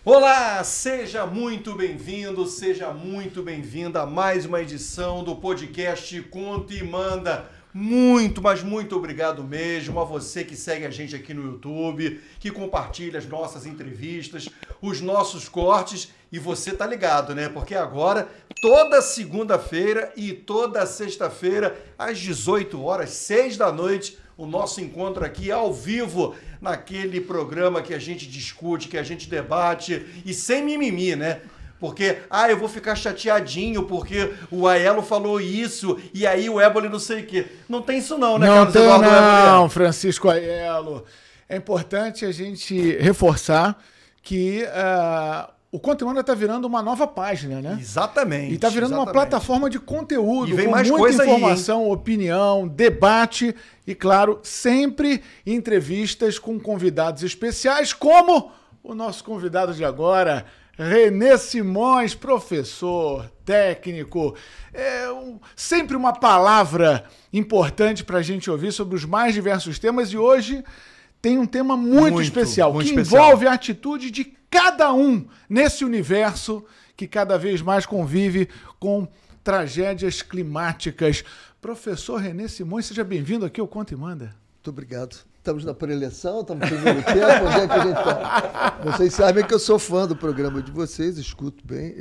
Olá, seja muito bem-vindo, seja muito bem-vinda a mais uma edição do podcast Conta e Manda. Muito, mas muito obrigado mesmo a você que segue a gente aqui no YouTube, que compartilha as nossas entrevistas, os nossos cortes. E você tá ligado, né? Porque agora, toda segunda-feira e toda sexta-feira, às 18 horas, 6 da noite, o nosso encontro aqui ao vivo, naquele programa que a gente discute, que a gente debate, e sem mimimi, né? Porque, eu vou ficar chateadinho porque o Aiello falou isso, e aí o Éboli não sei o quê. Não tem isso não, né, Carlos Eduardo Éboli? Não, Francisco Aiello. É importante a gente reforçar que o Conta e Manda está virando uma nova página, né? Exatamente. E está virando uma plataforma de conteúdo, e vem com mais muita coisa informação, opinião, debate e, claro, sempre entrevistas com convidados especiais, como o nosso convidado de agora, René Simões, professor, técnico, sempre uma palavra importante para a gente ouvir sobre os mais diversos temas, e hoje tem um tema muito especial, que envolve a atitude de cada um nesse universo que cada vez mais convive com tragédias climáticas. Professor René Simões, seja bem-vindo aqui ao Conta e Manda. Muito obrigado. Estamos na pré-eleição, estamos no primeiro tempo, onde é que a gente está? Vocês sabem que eu sou fã do programa de vocês, escuto bem.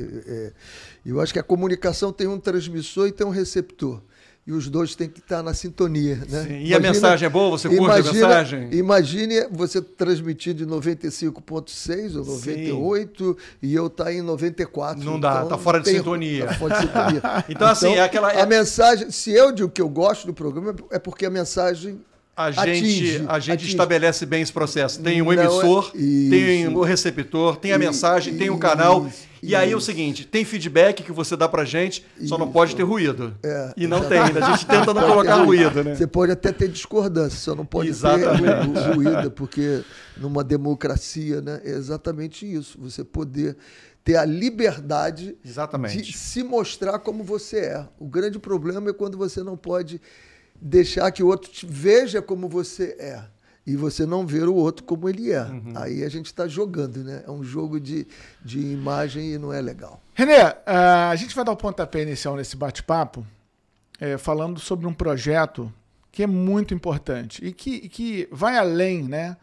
Eu acho que a comunicação tem um transmissor e tem um receptor. E os dois têm que estar na sintonia, né? Sim. E a mensagem é boa? Você curte a mensagem? Imagine você transmitir de 95,6 ou 98 e eu estar em 94. Não dá, está fora de sintonia. Está fora de sintonia. Então, assim, é aquela... A mensagem, se eu digo que eu gosto do programa, é porque a mensagem... A gente estabelece bem esse processo. Tem o emissor, tem o receptor, tem a mensagem, tem o canal. E aí é o seguinte, tem feedback que você dá pra gente, só não pode ter ruído. E não tem, a gente tenta não colocar ruído, né? Você pode até ter discordância, só não pode ter ruído, porque numa democracia, né, é exatamente isso. Você poder ter a liberdade de se mostrar como você é. O grande problema é quando você não pode deixar que o outro te veja como você é e você não ver o outro como ele é. Aí a gente está jogando, né? É um jogo de imagem e não é legal. René, a gente vai dar o pontapé inicial nesse bate-papo falando sobre um projeto que é muito importante e que vai além, né,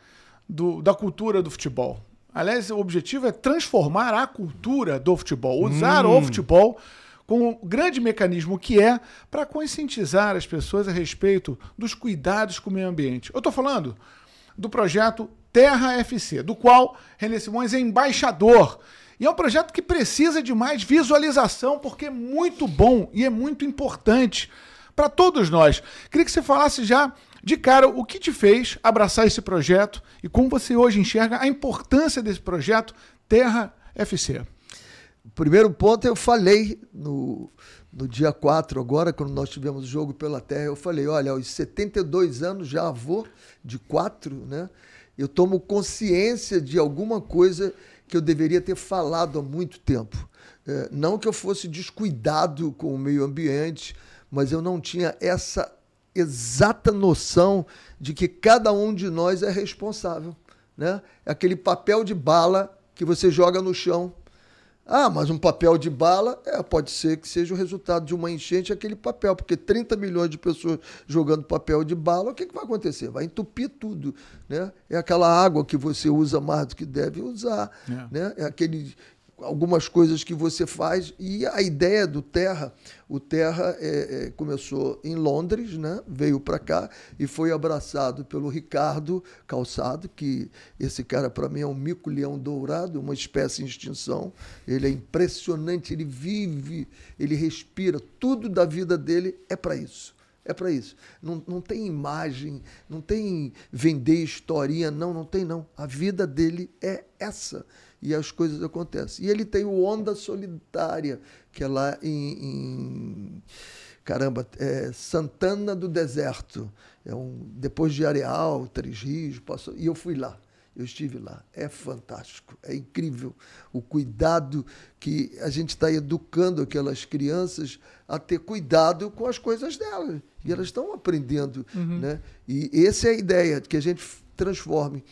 da cultura do futebol. Aliás, o objetivo é transformar a cultura do futebol, usar o futebol com o grande mecanismo que é para conscientizar as pessoas a respeito dos cuidados com o meio ambiente. Eu estou falando do projeto Terra FC, do qual René Simões é embaixador. E é um projeto que precisa de mais visualização, porque é muito bom e é muito importante para todos nós. Queria que você falasse já de cara o que te fez abraçar esse projeto e como você hoje enxerga a importância desse projeto Terra FC. O primeiro ponto eu falei no dia 4 agora, quando nós tivemos o jogo pela Terra, eu falei, olha, aos 72 anos, já avô de 4, né? Eu tomo consciência de alguma coisa que eu deveria ter falado há muito tempo. Não que eu fosse descuidado com o meio ambiente, mas eu não tinha essa exata noção de que cada um de nós é responsável, né? É aquele papel de bala que você joga no chão. Mas um papel de bala pode ser que seja o resultado de uma enchente aquele papel, porque 30 milhões de pessoas jogando papel de bala, o que vai acontecer? Vai entupir tudo, né? É aquela água que você usa mais do que deve usar, né? Algumas coisas que você faz. E a ideia do Terra, o Terra começou em Londres, né? Veio para cá e foi abraçado pelo Ricardo Calçado, que esse cara para mim é um mico-leão dourado, uma espécie em extinção. Ele é impressionante, ele vive, ele respira, tudo da vida dele é para isso. É para isso. Não tem imagem, não tem vender historinha, não tem não. A vida dele é essa. E as coisas acontecem. E ele tem o Onda Solidária, que é lá em Santana do Deserto. Depois de Areal, Três Rios, e eu fui lá. Eu estive lá. É fantástico, é incrível o cuidado que a gente está educando aquelas crianças a ter cuidado com as coisas delas. E elas estão aprendendo, né? E essa é a ideia, que a gente transforme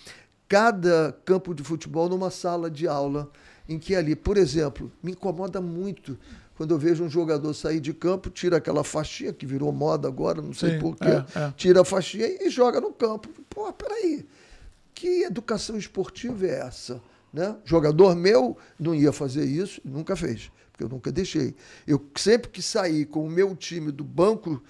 cada campo de futebol numa sala de aula, em que ali, por exemplo, me incomoda muito quando eu vejo um jogador sair de campo, tira aquela faixinha, que virou moda agora, não sei porquê, tira a faixinha e joga no campo. Pô, peraí, que educação esportiva é essa? Né? Jogador meu não ia fazer isso, nunca fez, porque eu nunca deixei. Eu sempre que sair com o meu time do banco,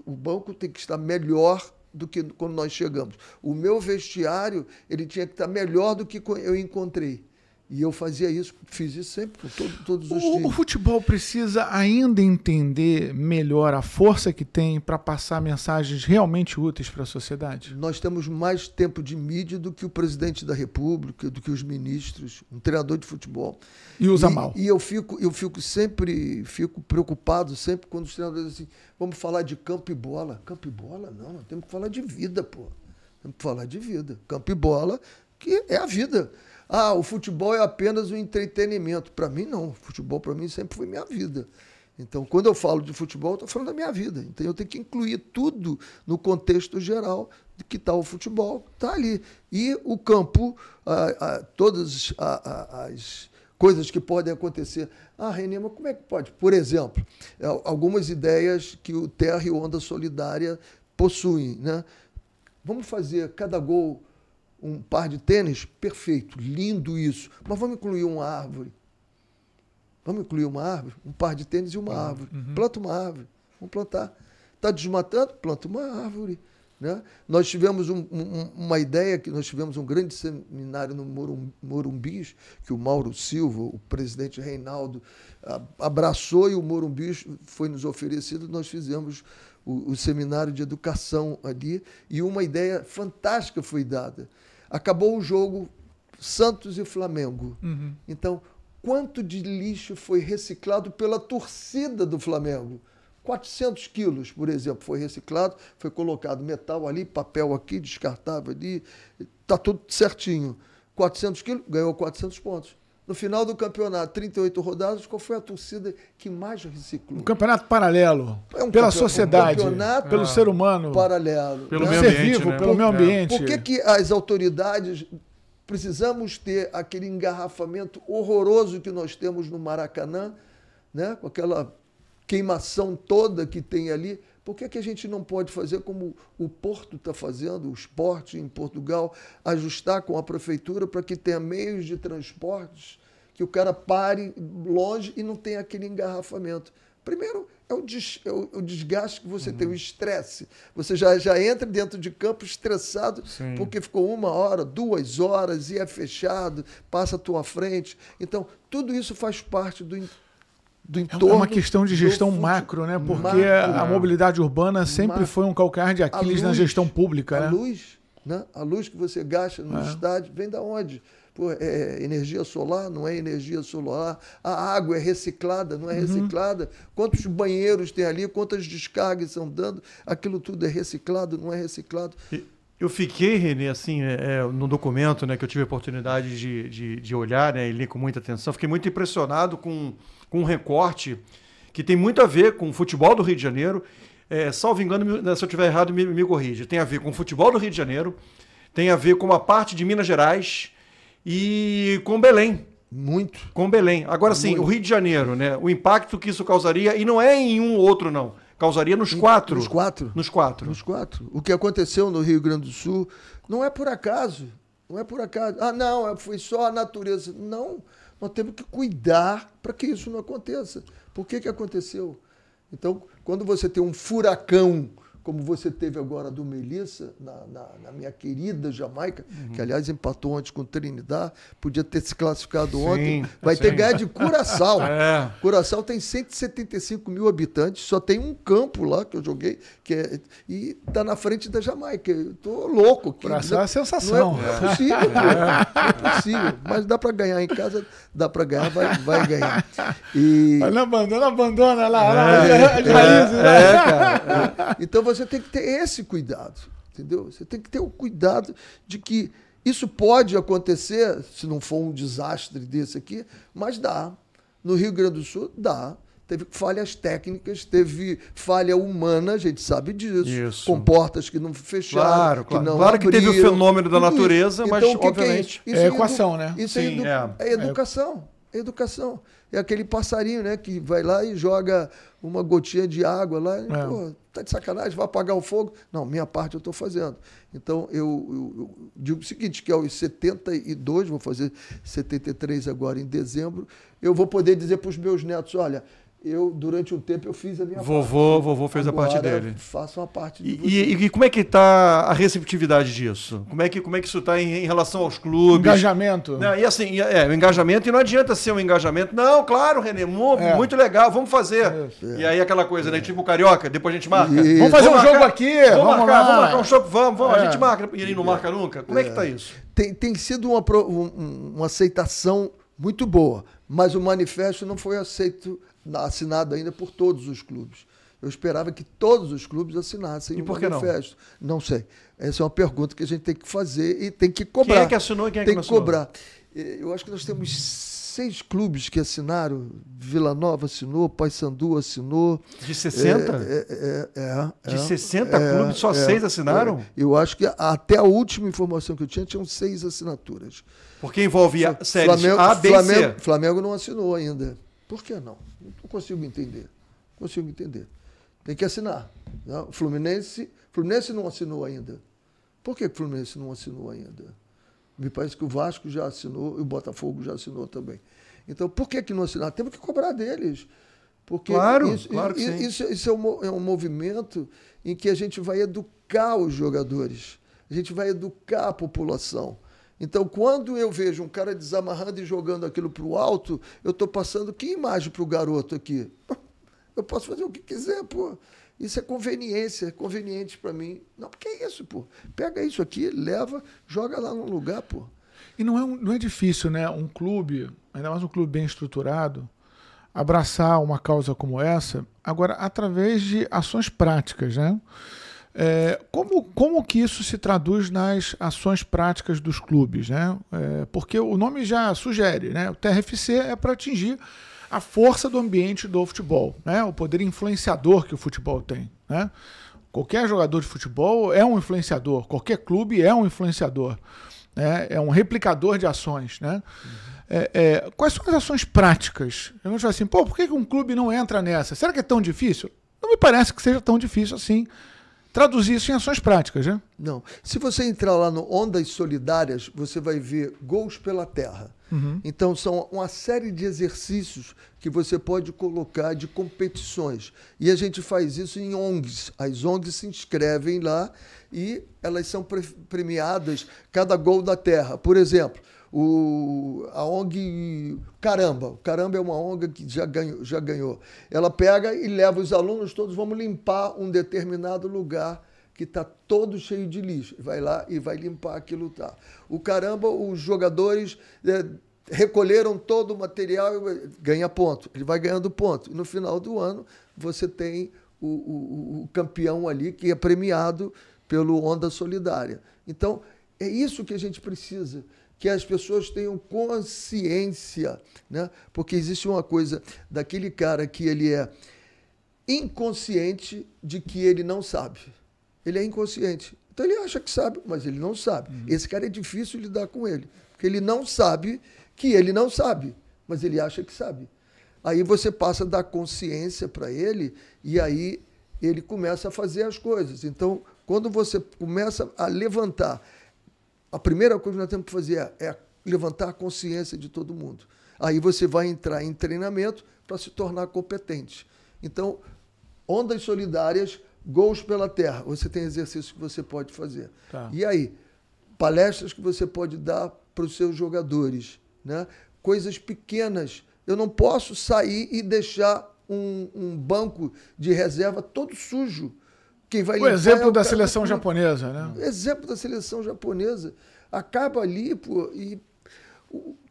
o banco tem que estar melhor do que quando nós chegamos. O meu vestiário, ele tinha que estar melhor do que eu encontrei. E eu fazia isso, fiz isso sempre com todos os times. O futebol precisa ainda entender melhor a força que tem para passar mensagens realmente úteis para a sociedade? Nós temos mais tempo de mídia do que o presidente da República, do que os ministros, um treinador de futebol. E usa mal. E eu fico preocupado sempre quando os treinadores dizem assim, vamos falar de campo e bola. Campo e bola? Não, nós temos que falar de vida, pô. Temos que falar de vida. Campo e bola, que é a vida. Ah, o futebol é apenas um entretenimento. Para mim, não. O futebol, para mim, sempre foi minha vida. Então, quando eu falo de futebol, eu estou falando da minha vida. Então, eu tenho que incluir tudo no contexto geral de que está o futebol, está ali. E o campo, todas as coisas que podem acontecer. Ah, Renê, mas como é que pode? Por exemplo, algumas ideias que o Terra e Onda Solidária possuem, né? Vamos fazer cada gol um par de tênis? Perfeito, lindo isso. Mas vamos incluir uma árvore. Vamos incluir uma árvore? Um par de tênis e uma árvore. Planta uma árvore. Vamos plantar. Está desmatando? Planta uma árvore. Né? Nós tivemos uma ideia, que nós tivemos um grande seminário no Morumbis, que o Mauro Silva, o presidente Reinaldo, abraçou, e o Morumbis foi nos oferecido. Nós fizemos o seminário de educação ali, e uma ideia fantástica foi dada. Acabou o jogo Santos e Flamengo. Então, quanto de lixo foi reciclado pela torcida do Flamengo? 400 quilos, por exemplo, foi reciclado, foi colocado metal ali, papel aqui, descartável ali, está tudo certinho. 400 quilos, ganhou 400 pontos. No final do campeonato, 38 rodadas, qual foi a torcida que mais reciclou? Um campeonato paralelo, pela sociedade, pelo ser humano. Paralelo. Pelo meio ambiente, vivo, né? pelo meio ambiente. Por que as autoridades precisamos ter aquele engarrafamento horroroso que nós temos no Maracanã, né? Com aquela queimação toda que tem ali? Por que a gente não pode fazer como o Porto está fazendo, o Sport em Portugal, ajustar com a prefeitura para que tenha meios de transportes, que o cara pare longe e não tenha aquele engarrafamento? Primeiro, é o desgaste que você tem, o estresse. Você já entra dentro de campo estressado, sim, porque ficou 1 hora, 2 horas, e é fechado, passa à tua frente. Então, tudo isso faz parte do entorno. É uma questão de gestão macro, né? Porque a mobilidade urbana sempre foi um calcanhar de Aquiles na gestão pública, né? A luz que você gasta no estádio vem da onde? Pô, é energia solar? Não é energia solar? A água é reciclada? Não é reciclada? Quantos banheiros tem ali? Quantas descargas estão dando? Aquilo tudo é reciclado? Não é reciclado? Eu fiquei, Renê, assim, no documento, né, que eu tive a oportunidade de olhar, né, e ler com muita atenção, fiquei muito impressionado com um recorte que tem muito a ver com o futebol do Rio de Janeiro. Salvo engano, se eu estiver errado, me corrija. Tem a ver com o futebol do Rio de Janeiro, tem a ver com uma parte de Minas Gerais e com Belém. Muito. Com Belém. Agora, sim, o Rio de Janeiro, né, o impacto que isso causaria, e não é em um ou outro, não. Causaria nos quatro. Nos quatro. Nos quatro. Nos quatro. O que aconteceu no Rio Grande do Sul não é por acaso. Não é por acaso. Ah, não, foi só a natureza. Não, nós temos que cuidar para que isso não aconteça. Por que aconteceu? Então, quando você tem um furacão, como você teve agora do Melissa, na minha querida Jamaica, que, aliás, empatou ontem com Trinidad, podia ter se classificado ontem, vai ter ganho de Curaçao. Curaçao tem 175 mil habitantes, só tem um campo lá que eu joguei, e está na frente da Jamaica. Eu estou louco. Curaçao é sensação. Não é possível, não é possível. Mas dá para ganhar em casa, dá para ganhar, vai ganhar. Mas não abandona lá as raízes. Cara. Então, você tem que ter esse cuidado, entendeu? Você tem que ter o cuidado de que isso pode acontecer, se não for um desastre desse aqui, mas dá. No Rio Grande do Sul, dá. teve falhas técnicas, teve falha humana, a gente sabe disso. Isso. Com portas que não fecharam, Claro. que não Claro que teve o abriram. fenômeno da natureza, mas Então, o que obviamente... que é isso? É equação, né? Isso Sim, é educação. Educação. É aquele passarinho, né, que vai lá e joga uma gotinha de água lá. E, pô, tá de sacanagem, vai apagar o fogo. Não, minha parte eu estou fazendo. Então, eu digo o seguinte, que aos 72, vou fazer 73 agora em dezembro, eu vou poder dizer para os meus netos, olha, eu, durante um tempo, eu fiz a minha parte. Vovô fez Agora, a parte dele. Façam a parte de E como é que está a receptividade disso? Como é que isso está em relação aos clubes? Engajamento. Não, e assim, o engajamento, e não adianta ser um engajamento. Não, claro, René, muito legal, vamos fazer. E aí aquela coisa, né? Tipo Carioca, depois a gente marca. Vamos fazer um jogo aqui, vamos marcar um show, vamos, a gente marca. E ele não marca nunca. Como é que está isso? Tem sido uma aceitação muito boa, mas o manifesto não foi assinado ainda por todos os clubes. Eu esperava que todos os clubes assinassem o manifesto. Não sei. Essa é uma pergunta que a gente tem que fazer e tem que cobrar. Quem é que assinou e quem é que não assinou? Tem que cobrar. Eu acho que nós temos 6 clubes que assinaram. Vila Nova assinou, Paysandu assinou. De 60? De 60 clubes, só 6 assinaram? Eu acho que até a última informação que eu tinham 6 assinaturas. Porque envolve séries A, B e C. Flamengo não assinou ainda. Por que não? Não consigo entender. Tem que assinar. Não? O Fluminense não assinou ainda. Por que o Fluminense não assinou ainda? Me parece que o Vasco já assinou e o Botafogo já assinou também. Então, por que não assinar? Temos que cobrar deles. Porque claro que sim. Isso é um movimento em que a gente vai educar os jogadores. A gente vai educar a população. Então, quando eu vejo um cara desamarrando e jogando aquilo para o alto, eu estou passando que imagem para o garoto aqui? Eu posso fazer o que quiser, pô. Isso é conveniência, é conveniente para mim. Não, porque é isso, pô. Pega isso aqui, leva, joga lá no lugar, pô. E não é difícil, né? Um clube, ainda mais um clube bem estruturado, abraçar uma causa como essa, agora através de ações práticas, né? Como que isso se traduz nas ações práticas dos clubes, né? Porque o nome já sugere, né? O TRFC é para atingir a força do ambiente do futebol, né? O poder influenciador que o futebol tem, né? Qualquer jogador de futebol é um influenciador, qualquer clube é um influenciador, né? É um replicador de ações, né? Quais são as ações práticas? Eu vou falar assim, por que um clube não entra nessa? Será que é tão difícil? Não me parece que seja tão difícil assim traduzir isso em ações práticas, né? Não. Se você entrar lá no Ondas Solidárias, você vai ver Gols pela Terra. Uhum. Então, são uma série de exercícios que você pode colocar de competições. E a gente faz isso em ONGs. As ONGs se inscrevem lá e elas são premiadas cada gol da terra. Por exemplo, a ONG Caramba. O Caramba é uma ONG que já ganhou. Ela pega e leva os alunos todos, vamos limpar um determinado lugar que está todo cheio de lixo. Vai lá e vai limpar aquilo. Tá. O Caramba, os jogadores recolheram todo o material e ganha ponto. Ele vai ganhando ponto. E no final do ano, você tem o campeão ali que é premiado pelo Onda Solidária. Então, é isso que a gente precisa, que as pessoas tenham consciência, né? Porque existe uma coisa daquele cara que ele é inconsciente de que ele não sabe. Ele é inconsciente. Então ele acha que sabe, mas ele não sabe. Esse cara é difícil lidar com ele, porque ele não sabe que ele não sabe, mas ele acha que sabe. Aí você passa a dar consciência para ele e aí ele começa a fazer as coisas. Então, quando você começa a levantar, a primeira coisa que nós temos que fazer é levantar a consciência de todo mundo. Aí você vai entrar em treinamento para se tornar competente. Então, Ondas Solidárias, Gols pela Terra. Você tem exercícios que você pode fazer. Tá. E aí, palestras que você pode dar para os seus jogadores, né? Coisas pequenas. Eu não posso sair e deixar um banco de reserva todo sujo. Quem vai limpar o exemplo da seleção japonesa, né? O exemplo da seleção japonesa. Acaba ali, pô, e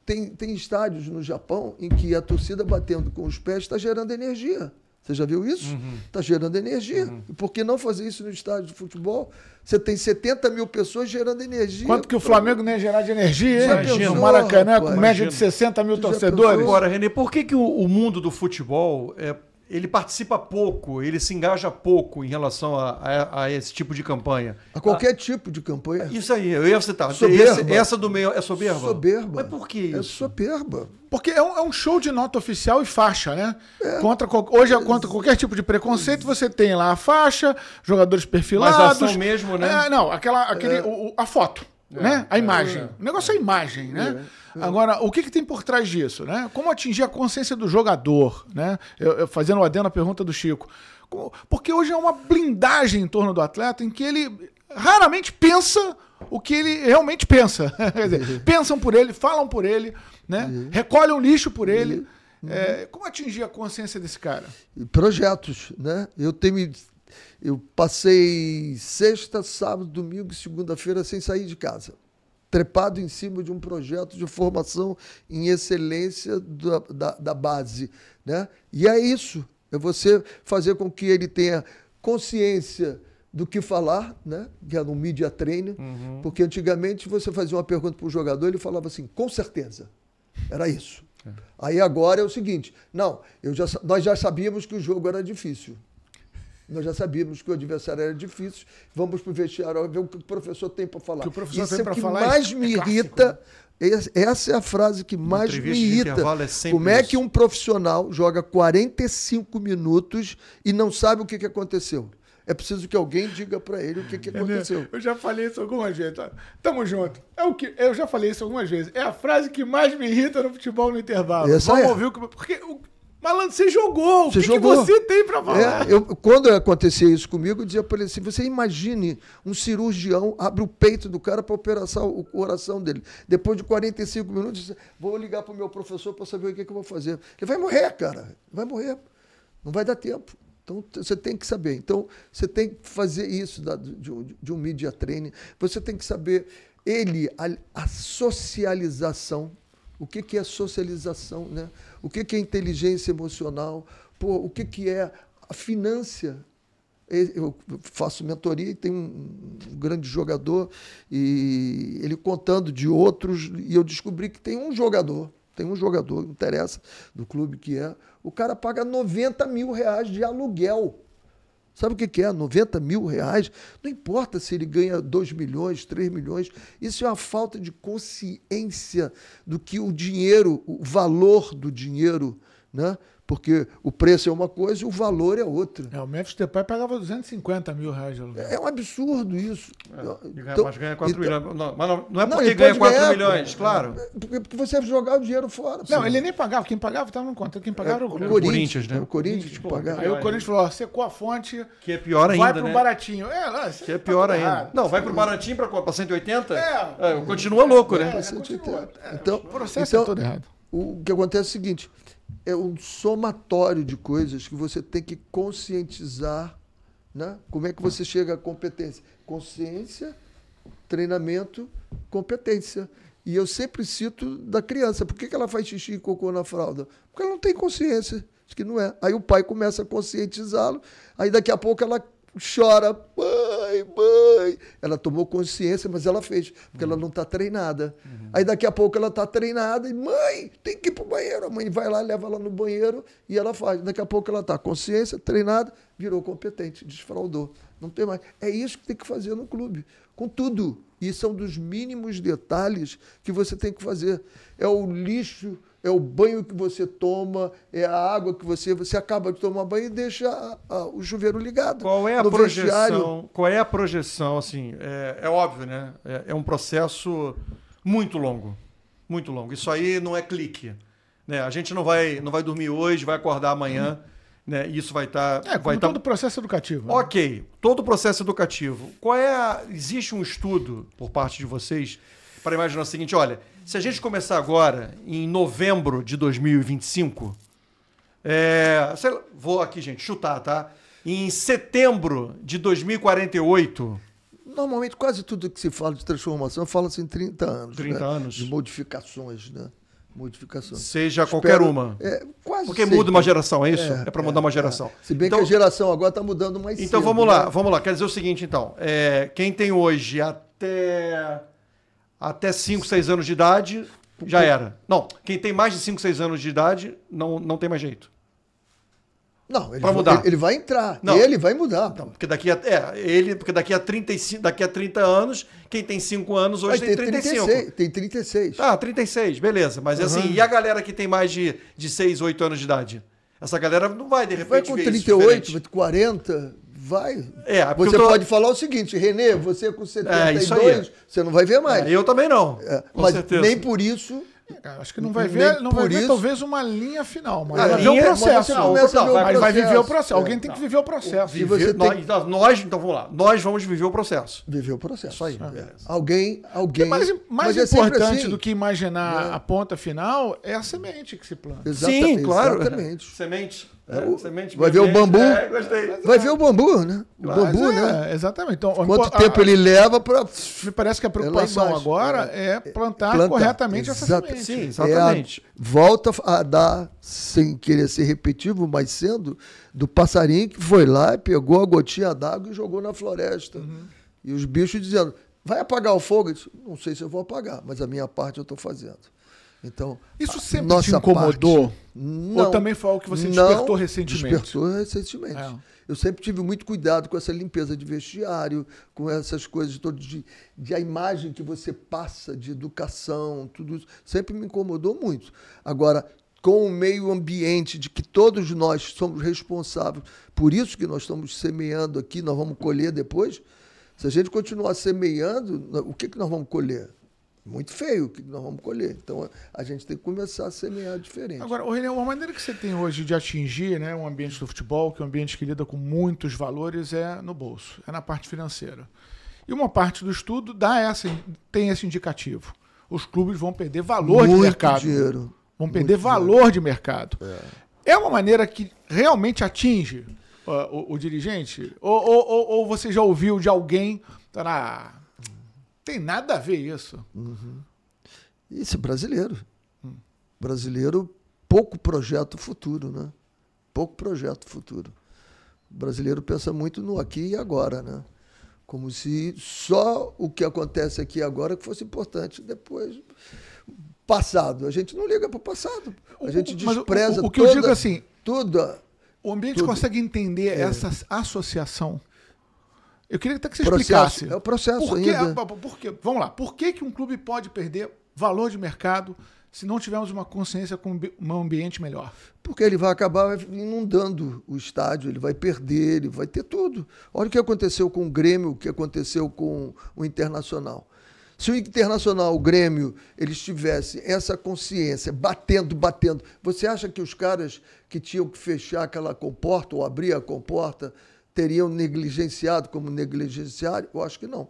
tem estádios no Japão em que a torcida batendo com os pés está gerando energia. Você já viu isso? Está gerando energia. E por que não fazer isso no estádio de futebol? Você tem 70 mil pessoas gerando energia. Quanto que o Flamengo não ia gerar de energia, hein? Imagina. No Maracanã, com média de 60 mil torcedores. Agora, René, por que o mundo do futebol ele participa pouco, ele se engaja pouco em relação a esse tipo de campanha. A qualquer tipo de campanha. Isso aí, eu ia citar. Soberba. Essa do meio é soberba? Soberba. Mas por que isso? É soberba. Porque é um show de nota oficial e faixa, né? Hoje, contra qualquer tipo de preconceito, você tem lá a faixa, jogadores perfilados. Mas a ação mesmo, né? Não, a foto, né? A imagem. O negócio é a imagem, né? Agora, o que tem por trás disso, né? Como atingir a consciência do jogador, né? Eu fazendo o adendo à pergunta do Chico. Porque hoje é uma blindagem em torno do atleta em que ele raramente pensa o que ele realmente pensa. Quer dizer, pensam por ele, falam por ele, né? Recolhem o lixo por ele. Como atingir a consciência desse cara? Projetos, né? Eu passei sexta, sábado, domingo e segunda-feira sem sair de casa, trepado em cima de um projeto de formação em excelência da base, né? E é isso, é você fazer com que ele tenha consciência do que falar, né? Que é no media training, porque antigamente você fazia uma pergunta para o jogador, ele falava assim, com certeza, era isso. Aí agora é o seguinte, nós já sabíamos que o jogo era difícil. Nós já sabíamos que o adversário era difícil. Vamos para o vestiário ver o que o professor tem para falar. Isso é o que mais me irrita. Essa é a frase que mais me irrita. Como é que um profissional joga 45 minutos e não sabe o que aconteceu? É preciso que alguém diga para ele o que aconteceu. Eu já falei isso algumas vezes. Tamo junto. Eu já falei isso algumas vezes. É a frase que mais me irrita no futebol no intervalo. Vamos ouvir o que... Porque... Malandro, você jogou. O que você tem pra falar? Quando acontecia isso comigo, eu dizia para ele assim, você imagine um cirurgião abre o peito do cara para operar o coração dele. Depois de 45 minutos, vou ligar para o meu professor para saber o que eu vou fazer. Ele vai morrer, cara. Vai morrer. Não vai dar tempo. Então, você tem que saber. Então, você tem que fazer isso de um media training. Você tem que saber a socialização. O que é socialização, né? O que é inteligência emocional? O que é a finança? Eu faço mentoria e tem um grande jogador, e ele contando de outros, e eu descobri que tem um jogador, não interessa do clube que é, o cara paga R$90 mil de aluguel. Sabe o que é? R$90 mil? Não importa se ele ganha 2 milhões, 3 milhões. Isso é uma falta de consciência do que o dinheiro, o valor do dinheiro, né? Porque o preço é uma coisa e o valor é outra. O Memphis Depay pagava R$250 mil de aluguel. É um absurdo isso. Mas ganha 4 milhões. Não é porque ganha 4 milhões, claro. Porque você jogar o dinheiro fora. Não, ele nem pagava. Quem pagava estava no conta. Quem pagava era o Corinthians, né? O Corinthians que pagava. Aí o Corinthians falou, secou a fonte. Que é pior ainda, vai pro né? baratinho. Que é pior ainda. Errado. Não, vai pro baratinho para 180? Continua louco, né? Então, o processo é todo errado. O que acontece é o seguinte, é um somatório de coisas que você tem que conscientizar, né? Como é que você chega à competência? Consciência, treinamento, competência. E eu sempre cito da criança. Por que ela faz xixi e cocô na fralda? Porque ela não tem consciência de que não é. Aí o pai começa a conscientizá-lo, aí daqui a pouco ela chora, mãe. Ela tomou consciência, mas ela fez, porque ela não está treinada. Aí daqui a pouco ela está treinada e, mãe, tem que ir para o banheiro. A mãe vai lá, leva ela no banheiro e ela faz. Daqui a pouco ela está consciência, treinada, virou competente, desfraudou. Não tem mais. É isso que tem que fazer no clube, com tudo. E são dos mínimos detalhes que você tem que fazer. É o lixo, é o banho que você toma, é a água que você acaba de tomar banho e deixa o chuveiro ligado. Qual é a projeção? Vestiário. Qual é a projeção? Assim, é óbvio, né? É um processo muito longo. Muito longo. Isso aí não é clique. Né? A gente não vai dormir hoje, vai acordar amanhã. Né? Isso vai estar... todo o processo educativo. Ok. Né? Todo o processo educativo. Existe um estudo por parte de vocês para imaginar o seguinte, olha, se a gente começar agora, em novembro de 2025, vou aqui, gente, chutar, tá? Em setembro de 2048... Normalmente, quase tudo que se fala de transformação, fala-se em 30 anos. 30 anos. De modificações, né? Seja qualquer uma. Quase porque sempre. Muda uma geração, é isso? É para mudar uma geração. Se bem que a geração agora está mudando mais Então cedo, vamos lá. Quer dizer o seguinte, então. Quem tem hoje até 5, 6 anos de idade, já era. Não, quem tem mais de 5, 6 anos de idade, não tem mais jeito. Não, Pra mudar. Ele vai entrar. Não. Ele vai mudar. Não, porque daqui a 35, daqui a 30 anos, quem tem 5 anos hoje tem 35. 36, tem 36. Tá, 36, beleza. Mas assim, e a galera que tem mais de 6, 8 anos de idade? Essa galera não vai, de repente, Vai com ver 38, isso vai com 40, vai. porque Você eu tô- pode falar o seguinte, Renê, você com 72, isso aí. você não vai ver mais. Eu também não, com Mas certeza. nem por isso... Acho que não vai Nem ver, por isso. talvez uma linha final, mas A vai ver linha- o processo. mas você começa a ver o Mas vai viver o processo. processo. Alguém tem que viver o processo. E você tem- Então vamos lá. Nós vamos viver o processo. Viver o processo. Isso aí, beleza. Alguém... Mais mas é sempre importante assim. do que imaginar a ponta final é a semente que se planta. Sim, claro. Exatamente. Semente. Semente. Vai ver o bambu. Gostei. Vai ver o bambu, né? O bambu, Mas né? exatamente. Então, Quanto tempo ele leva para... Me parece que a preocupação embaixo. agora é plantar corretamente essa semente. Sim, exatamente. Volta a dar, sem querer ser repetitivo, mas sendo, do passarinho que foi lá e pegou a gotinha d'água e jogou na floresta. E os bichos dizendo, vai apagar o fogo? Eu disse, não sei se eu vou apagar, mas a minha parte eu estou fazendo. Então, Isso sempre te nossa incomodou? parte, não, Ou também foi algo que você despertou recentemente? Despertou recentemente. É. Eu sempre tive muito cuidado com essa limpeza de vestiário, com essas coisas todas de a imagem que você passa de educação, tudo isso. Sempre me incomodou muito. Agora, com o meio ambiente de que todos nós somos responsáveis, por isso que nós estamos semeando aqui, nós vamos colher depois. Se a gente continuar semeando, o que nós vamos colher? Muito feio o que nós vamos colher. Então, a gente tem que começar a semear diferente. Agora, René, a maneira que você tem hoje de atingir, né, um ambiente do futebol, que é um ambiente que lida com muitos valores, é no bolso, é na parte financeira. E uma parte do estudo tem esse indicativo. Os clubes vão perder valor de mercado. Dinheiro. Vão perder valor de mercado. É uma maneira que realmente atinge o dirigente? Ou você já ouviu de alguém... Tem nada a ver isso. Isso é brasileiro. Brasileiro, pouco projeto futuro, né? Pouco projeto futuro. O brasileiro pensa muito no aqui e agora, né? Como se só o que acontece aqui agora que fosse importante. Depois, passado. A gente não liga para o passado. A gente despreza o que eu digo assim, tudo. O ambiente tudo. consegue entender essa associação? Eu queria até que você Processo, explicasse. é o processo por que, ainda. Vamos lá. Por que um clube pode perder valor de mercado se não tivermos uma consciência com um ambiente melhor? Porque ele vai acabar inundando o estádio, ele vai perder, ele vai ter tudo. Olha o que aconteceu com o Grêmio, o que aconteceu com o Internacional. Se o Internacional, o Grêmio, eles tivessem essa consciência, batendo, você acha que os caras que tinham que fechar aquela comporta ou abrir a comporta teriam negligenciado como negligenciaram? Eu acho que não.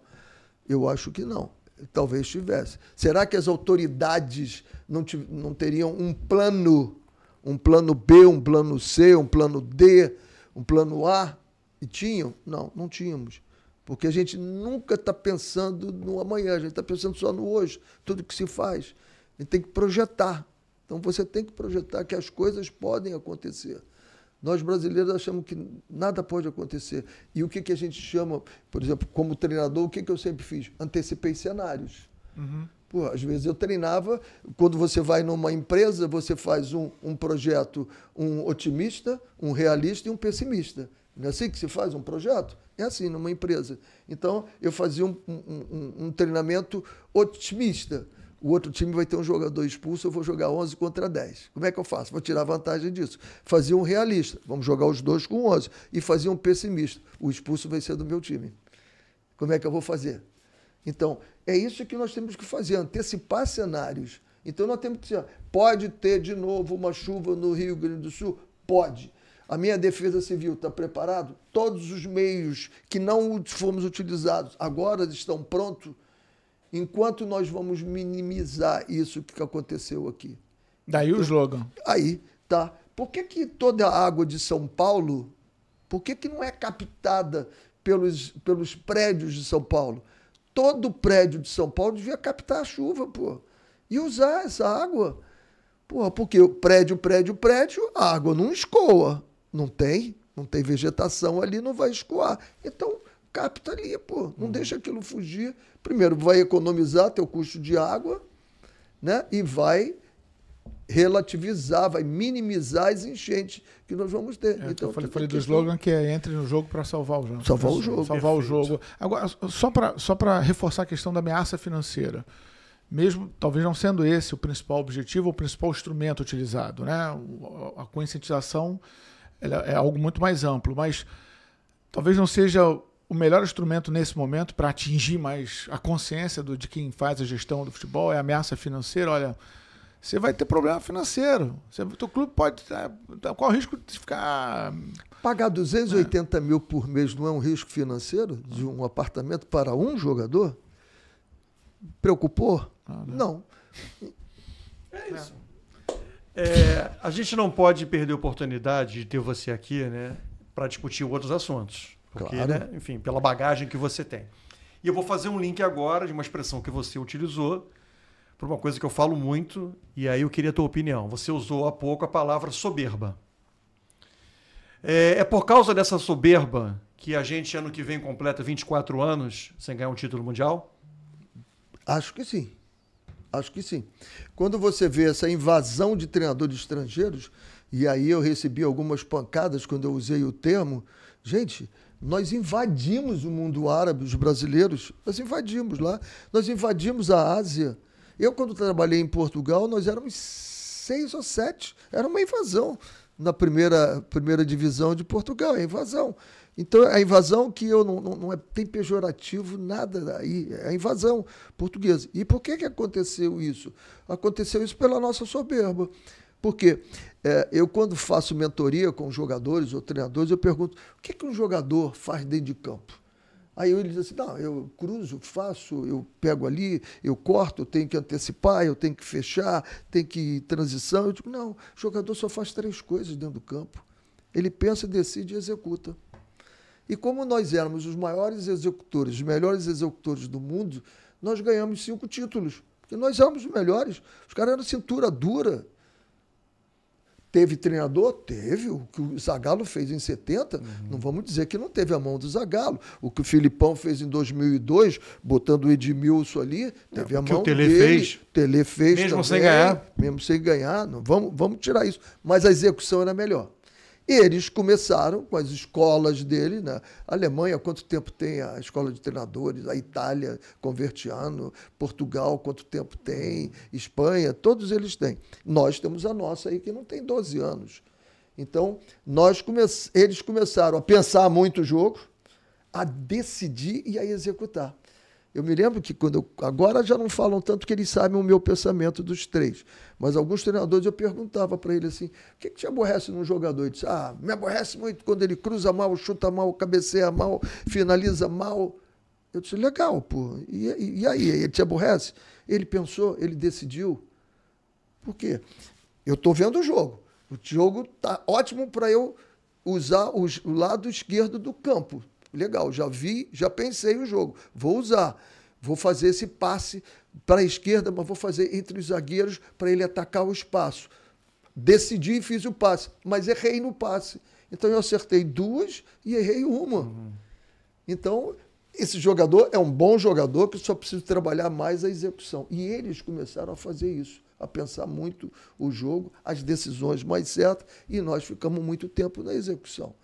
Eu acho que não. Talvez tivesse. Será que as autoridades não teriam um plano B, um plano C, um plano D, um plano A? E tinham? Não, não tínhamos. Porque a gente nunca está pensando no amanhã, a gente está pensando só no hoje, tudo que se faz. A gente tem que projetar. Então você tem que projetar que as coisas podem acontecer. Nós brasileiros achamos que nada pode acontecer. E o que a gente chama, por exemplo, como treinador, o que eu sempre fiz? Antecipei cenários. Pô, às vezes eu treinava, quando você vai numa empresa, você faz um projeto, um otimista, um realista e um pessimista. Não é assim que se faz um projeto? É assim numa empresa. Então, eu fazia um treinamento otimista. O outro time vai ter um jogador expulso, eu vou jogar 11 contra 10. Como é que eu faço? Vou tirar vantagem disso. Fazia um realista, vamos jogar os dois com 11. E fazia um pessimista, o expulso vai ser do meu time. Como é que eu vou fazer? Então, é isso que nós temos que fazer, antecipar cenários. Então, nós temos que dizer, pode ter de novo uma chuva no Rio Grande do Sul? Pode. A minha defesa civil está preparado? Todos os meios que não fomos utilizados agora estão prontos? Enquanto nós vamos minimizar isso que aconteceu aqui. Daí o slogan. Aí, tá. Por que toda a água de São Paulo, por que não é captada pelos prédios de São Paulo? Todo prédio de São Paulo devia captar a chuva, pô. E usar essa água. Pô, porque o prédio, a água não escoa. Não tem vegetação ali, não vai escoar. Então, capta ali, pô. Não deixa aquilo fugir. Primeiro, vai economizar teu custo de água, né? E vai relativizar, vai minimizar as enchentes que nós vamos ter. Então, eu falei do slogan que é entre no jogo para salvar o jogo. Salvar o jogo. Salvar o jogo. Agora, só para reforçar a questão da ameaça financeira, mesmo talvez não sendo esse o principal objetivo, o principal instrumento utilizado, né? A conscientização é algo muito mais amplo, mas talvez não seja o melhor instrumento nesse momento para atingir mais a consciência de quem faz a gestão do futebol, é a ameaça financeira. Olha, você vai ter problema financeiro. O teu clube pode qual o risco de ficar... Pagar 280 mil por mês não é um risco financeiro de um apartamento para um jogador? Preocupou? Não. É isso. A gente não pode perder a oportunidade de ter você aqui, né, para discutir outros assuntos. Porque, claro. né, enfim, pela bagagem que você tem. E eu vou fazer um link agora de uma expressão que você utilizou para uma coisa que eu falo muito, e aí eu queria a tua opinião. Você usou há pouco a palavra soberba. É por causa dessa soberba que a gente, ano que vem, completa 24 anos sem ganhar um título mundial? Acho que sim. Acho que sim. Quando você vê essa invasão de treinadores estrangeiros, e aí eu recebi algumas pancadas quando eu usei o termo, gente, nós invadimos o mundo árabe, os brasileiros, nós invadimos lá, nós invadimos a Ásia. Eu, quando trabalhei em Portugal, nós éramos 6 ou 7, era uma invasão na primeira divisão de Portugal, é invasão. Então, a invasão que eu não tem pejorativo nada aí, é a invasão portuguesa. E por que aconteceu isso? Aconteceu isso pela nossa soberba. Porque eu, quando faço mentoria com jogadores ou treinadores, eu pergunto, o que um jogador faz dentro de campo? Aí ele diz assim, não, eu cruzo, faço, eu pego ali, eu corto, eu tenho que antecipar, eu tenho que fechar, tem que ir transição. Eu digo, não, o jogador só faz 3 coisas dentro do campo. Ele pensa, decide e executa. E como nós éramos os maiores executores, os melhores executores do mundo, nós ganhamos 5 títulos. Porque nós éramos os melhores. Os caras eram cintura dura. Teve treinador? Teve. O que o Zagallo fez em 70, não vamos dizer que não teve a mão do Zagallo. O que o Filipão fez em 2002, botando o Edmilson ali, teve a mão dele. Fez. Tele fez mesmo também, sem ganhar. Mesmo sem ganhar. Não, vamos tirar isso. Mas a execução era melhor. Eles começaram com as escolas dele, né? A Alemanha, quanto tempo tem a escola de treinadores? A Itália, Convertiano, Portugal, quanto tempo tem? Espanha, todos eles têm. Nós temos a nossa aí, que não tem 12 anos. Então, eles começaram a pensar muito o jogo, a decidir e a executar. Eu me lembro que agora já não falam tanto que eles sabem o meu pensamento dos 3, mas alguns treinadores eu perguntava para ele assim, o que te aborrece num jogador? Ele disse, me aborrece muito quando ele cruza mal, chuta mal, cabeceia mal, finaliza mal. Eu disse, legal, pô. E aí, ele te aborrece? Ele pensou, ele decidiu. Por quê? Eu estou vendo o jogo. O jogo está ótimo para eu usar o lado esquerdo do campo. Legal, já vi, já pensei o jogo. Vou usar. Vou fazer esse passe para a esquerda, mas vou fazer entre os zagueiros para ele atacar o espaço. Decidi e fiz o passe, mas errei no passe. Então eu acertei 2 e errei 1. Então, esse jogador é um bom jogador que só precisa trabalhar mais a execução. E eles começaram a fazer isso, a pensar muito o jogo, as decisões mais certas, e nós ficamos muito tempo na execução.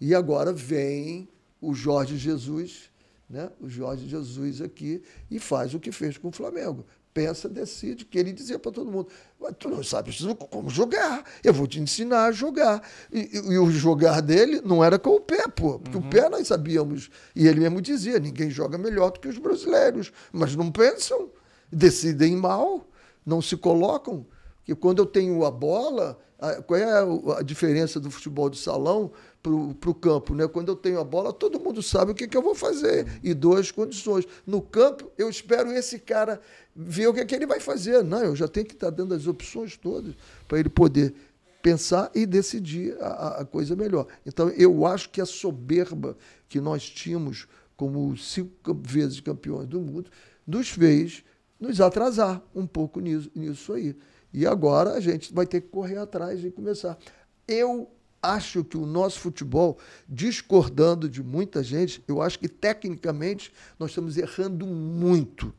E agora vem o Jorge Jesus, né? O Jorge Jesus aqui, e faz o que fez com o Flamengo. Pensa, decide, que ele dizia para todo mundo, tu não sabe como jogar, eu vou te ensinar a jogar. E o jogar dele não era com o pé, pô, porque o pé nós sabíamos, e ele mesmo dizia, ninguém joga melhor do que os brasileiros, mas não pensam, decidem mal, não se colocam, porque quando eu tenho a bola, qual é a diferença do futebol de salão para o campo, né? Quando eu tenho a bola, todo mundo sabe o que eu vou fazer e 2 condições. No campo, eu espero esse cara ver o que ele vai fazer. Não, eu já tenho que estar dando as opções todas para ele poder pensar e decidir a coisa melhor. Então, eu acho que a soberba que nós tínhamos como 5 vezes campeões do mundo nos fez nos atrasar um pouco nisso aí. E agora a gente vai ter que correr atrás e começar. Eu acho que o nosso futebol, discordando de muita gente, eu acho que tecnicamente nós estamos errando muito.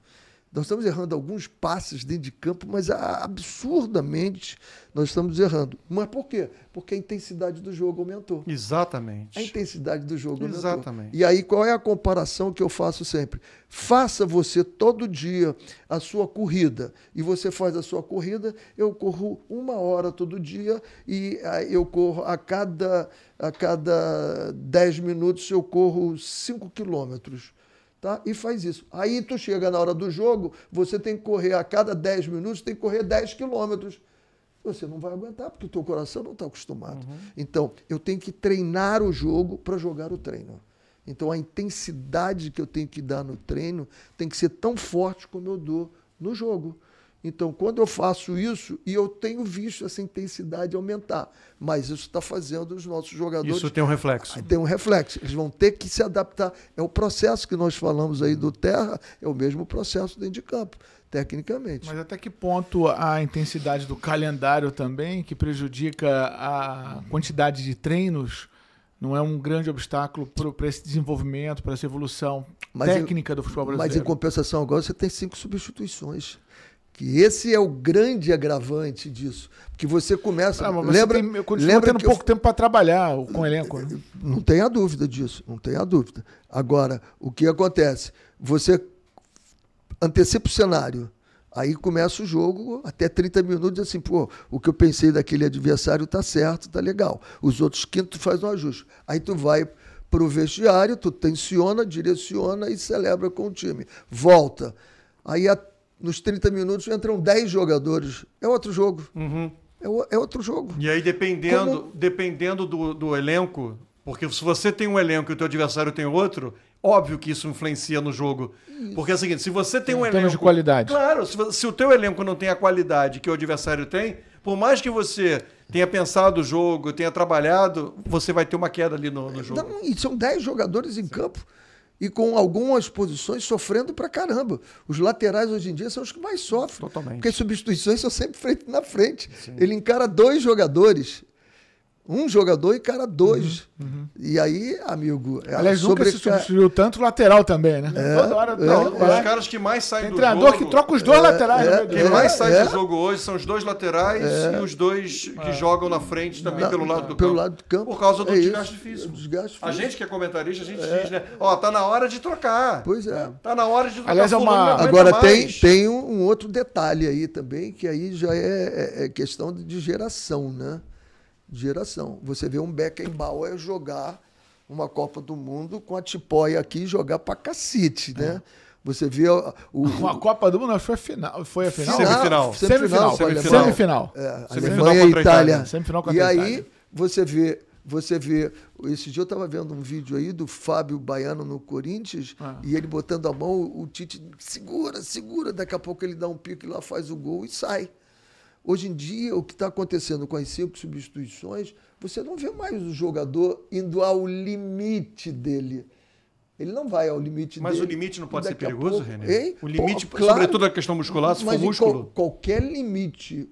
Nós estamos errando alguns passes dentro de campo, mas absurdamente nós estamos errando. Mas por quê? Porque a intensidade do jogo aumentou. Exatamente. A intensidade do jogo aumentou. Exatamente. E aí, qual é a comparação que eu faço sempre? Faça você todo dia a sua corrida. E você faz a sua corrida, eu corro 1 hora todo dia e eu corro a cada 10 minutos eu corro 5 quilômetros. Tá? E faz isso. Aí tu chega na hora do jogo, você tem que correr a cada 10 minutos, tem que correr 10 quilômetros. Você não vai aguentar, porque o teu coração não está acostumado. Então, eu tenho que treinar o jogo para jogar o treino. Então, a intensidade que eu tenho que dar no treino tem que ser tão forte como eu dou no jogo. Então, quando eu faço isso, e eu tenho visto essa intensidade aumentar, mas isso está fazendo os nossos jogadores... Isso tem um reflexo. Tem um reflexo. Eles vão ter que se adaptar. É o processo que nós falamos aí do terra, é o mesmo processo dentro de campo, tecnicamente. Mas até que ponto a intensidade do calendário também, que prejudica a quantidade de treinos, não é um grande obstáculo para esse desenvolvimento, para essa evolução técnica do futebol brasileiro? Mas, em compensação, agora você tem 5 substituições. Que esse é o grande agravante disso. Porque você começa... Continua tendo pouco tempo para trabalhar com o elenco. Né? Não tenha dúvida disso, não tenha dúvida. Agora, o que acontece? Você antecipa o cenário, aí começa o jogo, até 30 minutos, assim, pô, o que eu pensei daquele adversário tá certo, tá legal. Os outros quintos faz um ajuste. Aí tu vai pro vestiário, tu tensiona, direciona e celebra com o time. Volta. Aí nos 30 minutos entram 10 jogadores. É outro jogo. É outro jogo. E aí, dependendo do elenco, porque se você tem um elenco e o teu adversário tem outro, óbvio que isso influencia no jogo. Isso. Porque é o seguinte, se você tem um elenco... de qualidade. Claro, se o teu elenco não tem a qualidade que o adversário tem, por mais que você tenha pensado o jogo, tenha trabalhado, você vai ter uma queda ali no jogo. Não, e são 10 jogadores em campo. E com algumas posições sofrendo pra caramba. Os laterais hoje em dia são os que mais sofrem. Totalmente. Porque as substituições são sempre frente na frente. Sim. Ele encara 2 jogadores. Um jogador encara 2. E aí, amigo... Aliás, nunca se substituiu tanto o lateral também, né? Toda hora, os caras que mais saem do jogo... Tem treinador que troca os 2 laterais. Quem mais sai do jogo hoje são os 2 laterais e os 2 que jogam na frente também pelo lado do campo. Por causa do desgaste físico. A gente que é comentarista, a gente diz, né? Ó, tá na hora de trocar. Pois é. Tá na hora de trocar. Aliás, agora tem um outro detalhe aí também, que aí já é questão de geração, né? Geração. Você vê um Beckenbauer jogar uma Copa do Mundo com a tipóia aqui e jogar pra cacete, né? Você vê uma Copa do Mundo, foi a final. Foi a final? Semifinal. Alemanha e Itália. Semifinal contra a Itália. E aí você vê, esse dia eu estava vendo um vídeo aí do Fábio Baiano no Corinthians e ele botando a mão, o Tite segura, daqui a pouco ele dá um pique lá, faz o gol e sai. Hoje em dia, o que está acontecendo com as 5 substituições, você não vê mais o jogador indo ao limite dele. Ele não vai ao limite dele. Mas o limite não pode ser perigoso, René? Hein? O limite, claro, sobretudo a questão muscular, se for músculo. Qualquer limite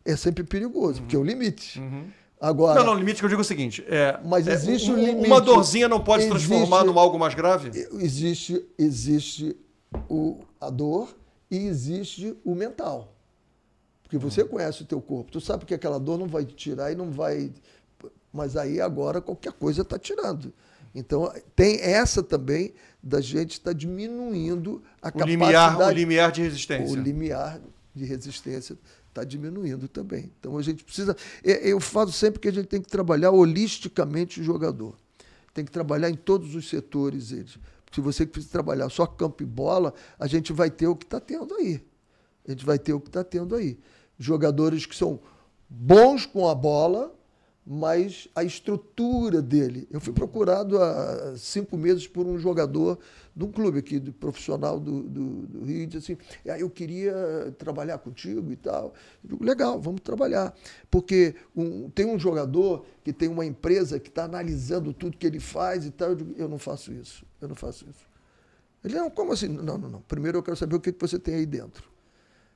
é sempre perigoso, porque é o limite. Agora, não, o limite que eu digo é o seguinte, mas existe um limite. Uma dorzinha não pode se transformar num algo mais grave? Existe a dor e existe o mental. Porque você conhece o teu corpo, tu sabe que aquela dor não vai te tirar e não vai... Mas aí agora qualquer coisa está tirando. Então tem essa também da gente estar diminuindo a capacidade... O limiar de resistência. O limiar de resistência está diminuindo também. Então a gente precisa... Eu falo sempre que a gente tem que trabalhar holisticamente o jogador. Tem que trabalhar em todos os setores deles. Porque se você precisa trabalhar só campo e bola, a gente vai ter o que está tendo aí. Jogadores que são bons com a bola, mas a estrutura dele... Eu fui procurado há 5 meses por um jogador de um clube aqui, do profissional do Rio, e disse assim, eu queria trabalhar contigo e tal. Eu digo, legal, vamos trabalhar. Porque tem um jogador que tem uma empresa que está analisando tudo que ele faz e tal. Eu digo, eu não faço isso. Ele, não, como assim? Não. Primeiro eu quero saber o que você tem aí dentro.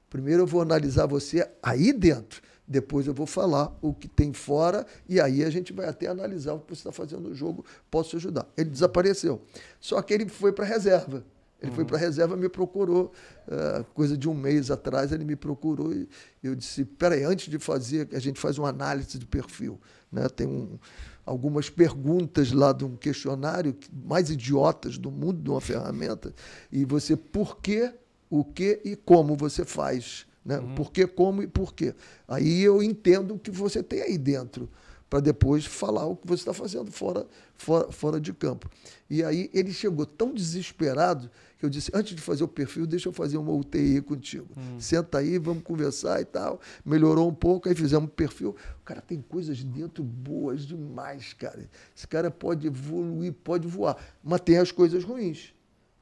Primeiro eu vou analisar você aí dentro, depois eu vou falar o que tem fora e aí a gente vai até analisar o que você está fazendo no jogo, posso te ajudar. Ele desapareceu. Só que ele foi para a reserva. Ele foi para a reserva, me procurou, coisa de um mês atrás, ele me procurou e eu disse, peraí, antes de fazer, a gente faz uma análise de perfil, né? Tem algumas perguntas lá de um questionário mais idiotas do mundo, de uma ferramenta, e você, por quê, o que e como você faz, né? Por quê, como e por quê. Aí eu entendo o que você tem aí dentro, para depois falar o que você está fazendo fora de campo. E aí ele chegou tão desesperado que eu disse, antes de fazer o perfil, deixa eu fazer uma UTI contigo. Senta aí, vamos conversar e tal. Melhorou um pouco, aí fizemos o perfil. O cara tem coisas dentro boas demais, cara. Esse cara pode evoluir, pode voar. Mas tem as coisas ruins.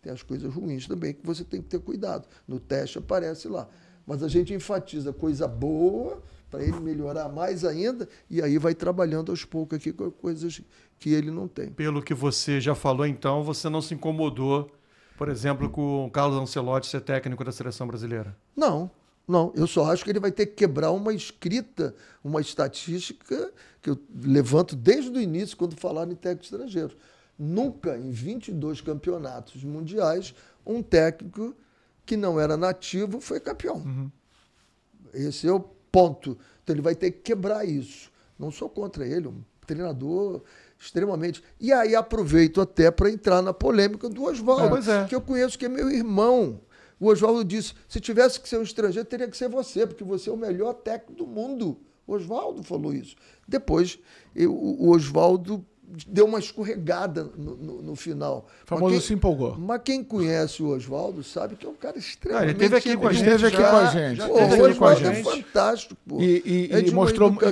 Tem as coisas ruins também que você tem que ter cuidado. No teste aparece lá. Mas a gente enfatiza coisa boa para ele melhorar mais ainda, e aí vai trabalhando aos poucos aqui com coisas que ele não tem. Pelo que você já falou, então, você não se incomodou, por exemplo, com o Carlos Ancelotti ser técnico da seleção brasileira? Não. Eu só acho que ele vai ter que quebrar uma escrita, uma estatística que eu levanto desde o início, quando falaram em técnico estrangeiro. Nunca, em 22 campeonatos mundiais, um técnico que não era nativo foi campeão. Esse é o ponto. Então ele vai ter que quebrar isso. Não sou contra ele, um treinador extremamente... E aí aproveito até para entrar na polêmica do Oswaldo, que eu conheço, que é meu irmão. O Oswaldo disse, se tivesse que ser um estrangeiro, teria que ser você, porque você é o melhor técnico do mundo. O Oswaldo falou isso. Depois, o Oswaldo deu uma escorregada no final. O famoso se empolgou. Mas quem conhece o Oswaldo sabe que é um cara extremamente... Ele esteve aqui com a gente. Esteve aqui com a gente. O Oswaldo é fantástico. Pô. E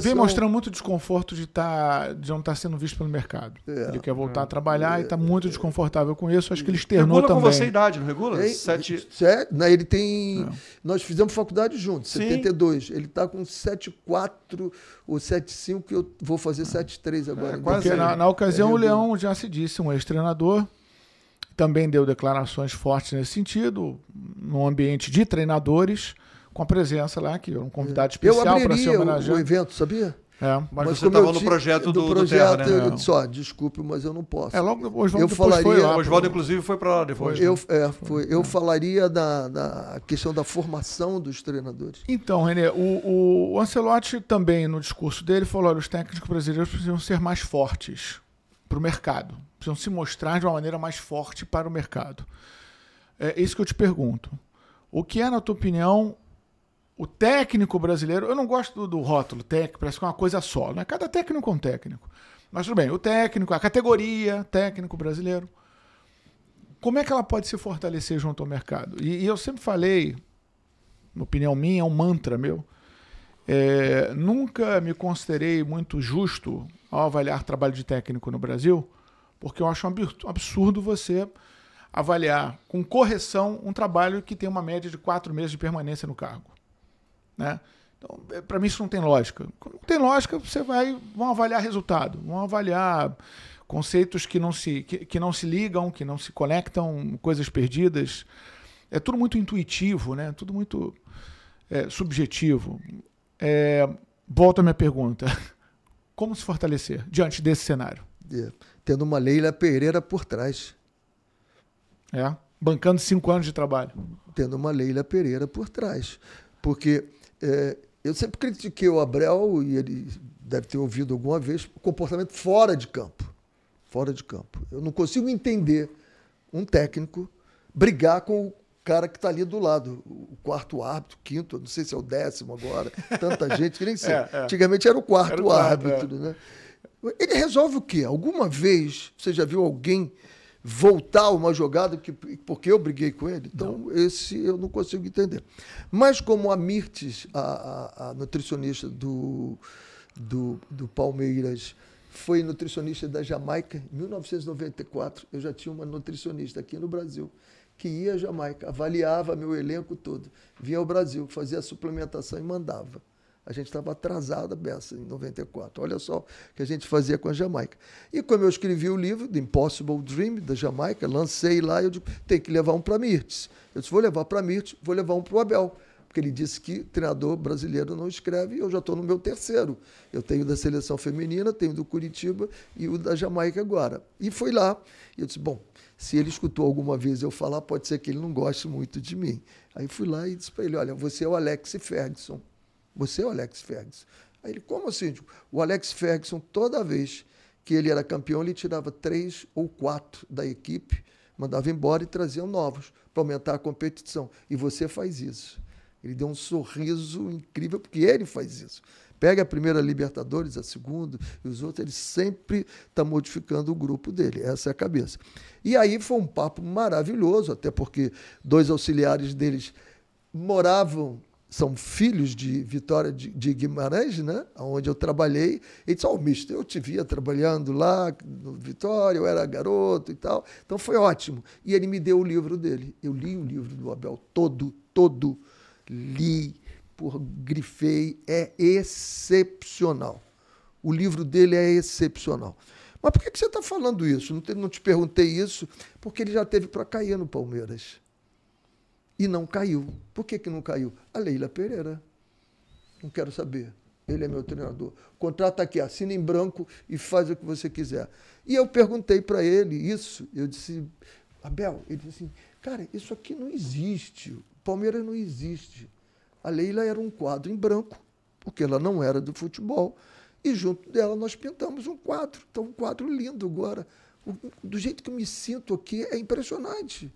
vem mostrando muito desconforto de não estar sendo visto pelo mercado. Ele quer voltar a trabalhar e está muito desconfortável com isso. Acho que ele externou regula também. Com você a idade, não regula? Ele tem... Nós fizemos faculdade juntos, 72. Ele está com 7,4 ou 7,5, que eu vou fazer 7,3 agora. Porque na ocasião o Leão já se disse, um ex-treinador, também deu declarações fortes nesse sentido, num ambiente de treinadores, com a presença lá, que era um convidado especial para ser homenageado. O evento, sabia? Mas você estava no projeto do Terra, né? Eu disse, desculpe, mas eu não posso. Logo o Oswaldo foi lá. O Oswaldo, inclusive, foi para lá depois. Eu falaria da questão da formação dos treinadores. Então, Renê, o Ancelotti também, no discurso dele, falou, olha, os técnicos brasileiros precisam ser mais fortes para o mercado. Precisam se mostrar de uma maneira mais forte para o mercado. É isso que eu te pergunto. O que é, na tua opinião... O técnico brasileiro, eu não gosto do rótulo técnico, parece que é uma coisa só, né? Cada técnico é um técnico. Mas tudo bem, o técnico, a categoria técnico brasileiro, como é que ela pode se fortalecer junto ao mercado? E eu sempre falei, opinião minha, é um mantra meu, nunca me considerei muito justo ao avaliar trabalho de técnico no Brasil, porque eu acho um absurdo você avaliar com correção um trabalho que tem uma média de 4 meses de permanência no cargo. Né? Então, para mim isso não tem lógica. Quando não tem lógica, vão avaliar resultado, vão avaliar conceitos que não se ligam, que não se conectam, coisas perdidas. É tudo muito intuitivo, né? Tudo muito subjetivo. Volto à minha pergunta. Como se fortalecer diante desse cenário? Tendo uma Leila Pereira por trás. Bancando 5 anos de trabalho. Tendo uma Leila Pereira por trás. Porque eu sempre critiquei o Abel, e ele deve ter ouvido alguma vez, o comportamento fora de campo. Fora de campo. Eu não consigo entender um técnico brigar com o cara que está ali do lado. O quarto árbitro, quinto, não sei se é o 10º agora. Tanta gente que nem sei. Antigamente era o quarto árbitro. Né? Ele resolve o quê? Alguma vez você já viu alguém voltar uma jogada porque eu briguei com ele? Então, esse eu não consigo entender. Mas como a Mirtes, a nutricionista do Palmeiras, foi nutricionista da Jamaica, em 1994, eu já tinha uma nutricionista aqui no Brasil, que ia à Jamaica, avaliava meu elenco todo, vinha ao Brasil, fazia a suplementação e mandava. A gente estava atrasada dessa em 94. Olha só o que a gente fazia com a Jamaica. E como eu escrevi o livro, The Impossible Dream, da Jamaica, lancei lá, eu digo, tem que levar um para Mirtes. Eu disse, vou levar para Mirtes, vou levar um para o Abel. porque ele disse que treinador brasileiro não escreve, e eu já estou no meu terceiro. Eu tenho da seleção feminina, tenho do Curitiba e o da Jamaica agora. E fui lá, e eu disse, bom, se ele escutou alguma vez eu falar, pode ser que ele não goste muito de mim. Aí fui lá e disse para ele, olha, você é o Alex Ferguson. Você é o Alex Ferguson. Aí ele, como assim? O Alex Ferguson, toda vez que ele era campeão, ele tirava 3 ou 4 da equipe, mandava embora e trazia novos para aumentar a competição. E você faz isso. Ele deu um sorriso incrível, porque ele faz isso. Pega a primeira Libertadores, a segunda, e os outros, ele sempre está modificando o grupo dele. Essa é a cabeça. E aí foi um papo maravilhoso, até porque 2 auxiliares deles moravam, são filhos de Vitória de Guimarães, né? Onde eu trabalhei. Ele disse, mister, eu te via trabalhando lá no Vitória, eu era garoto e tal. Então foi ótimo. E ele me deu o livro dele. Eu li o livro do Abel todo. Li, grifei, é excepcional. O livro dele é excepcional. Mas por que você está falando isso? Não te perguntei isso, porque ele já teve para cair no Palmeiras. E não caiu. Por que não caiu? A Leila Pereira. Não quero saber. Ele é meu treinador. O contrato está aqui, assina em branco e faz o que você quiser. E eu perguntei para ele isso. Eu disse, Abel, ele disse assim, cara, isso aqui não existe. Palmeiras não existe. A Leila era um quadro em branco, porque ela não era do futebol, e junto dela nós pintamos um quadro. Então, um quadro lindo agora. Do jeito que eu me sinto aqui, é impressionante.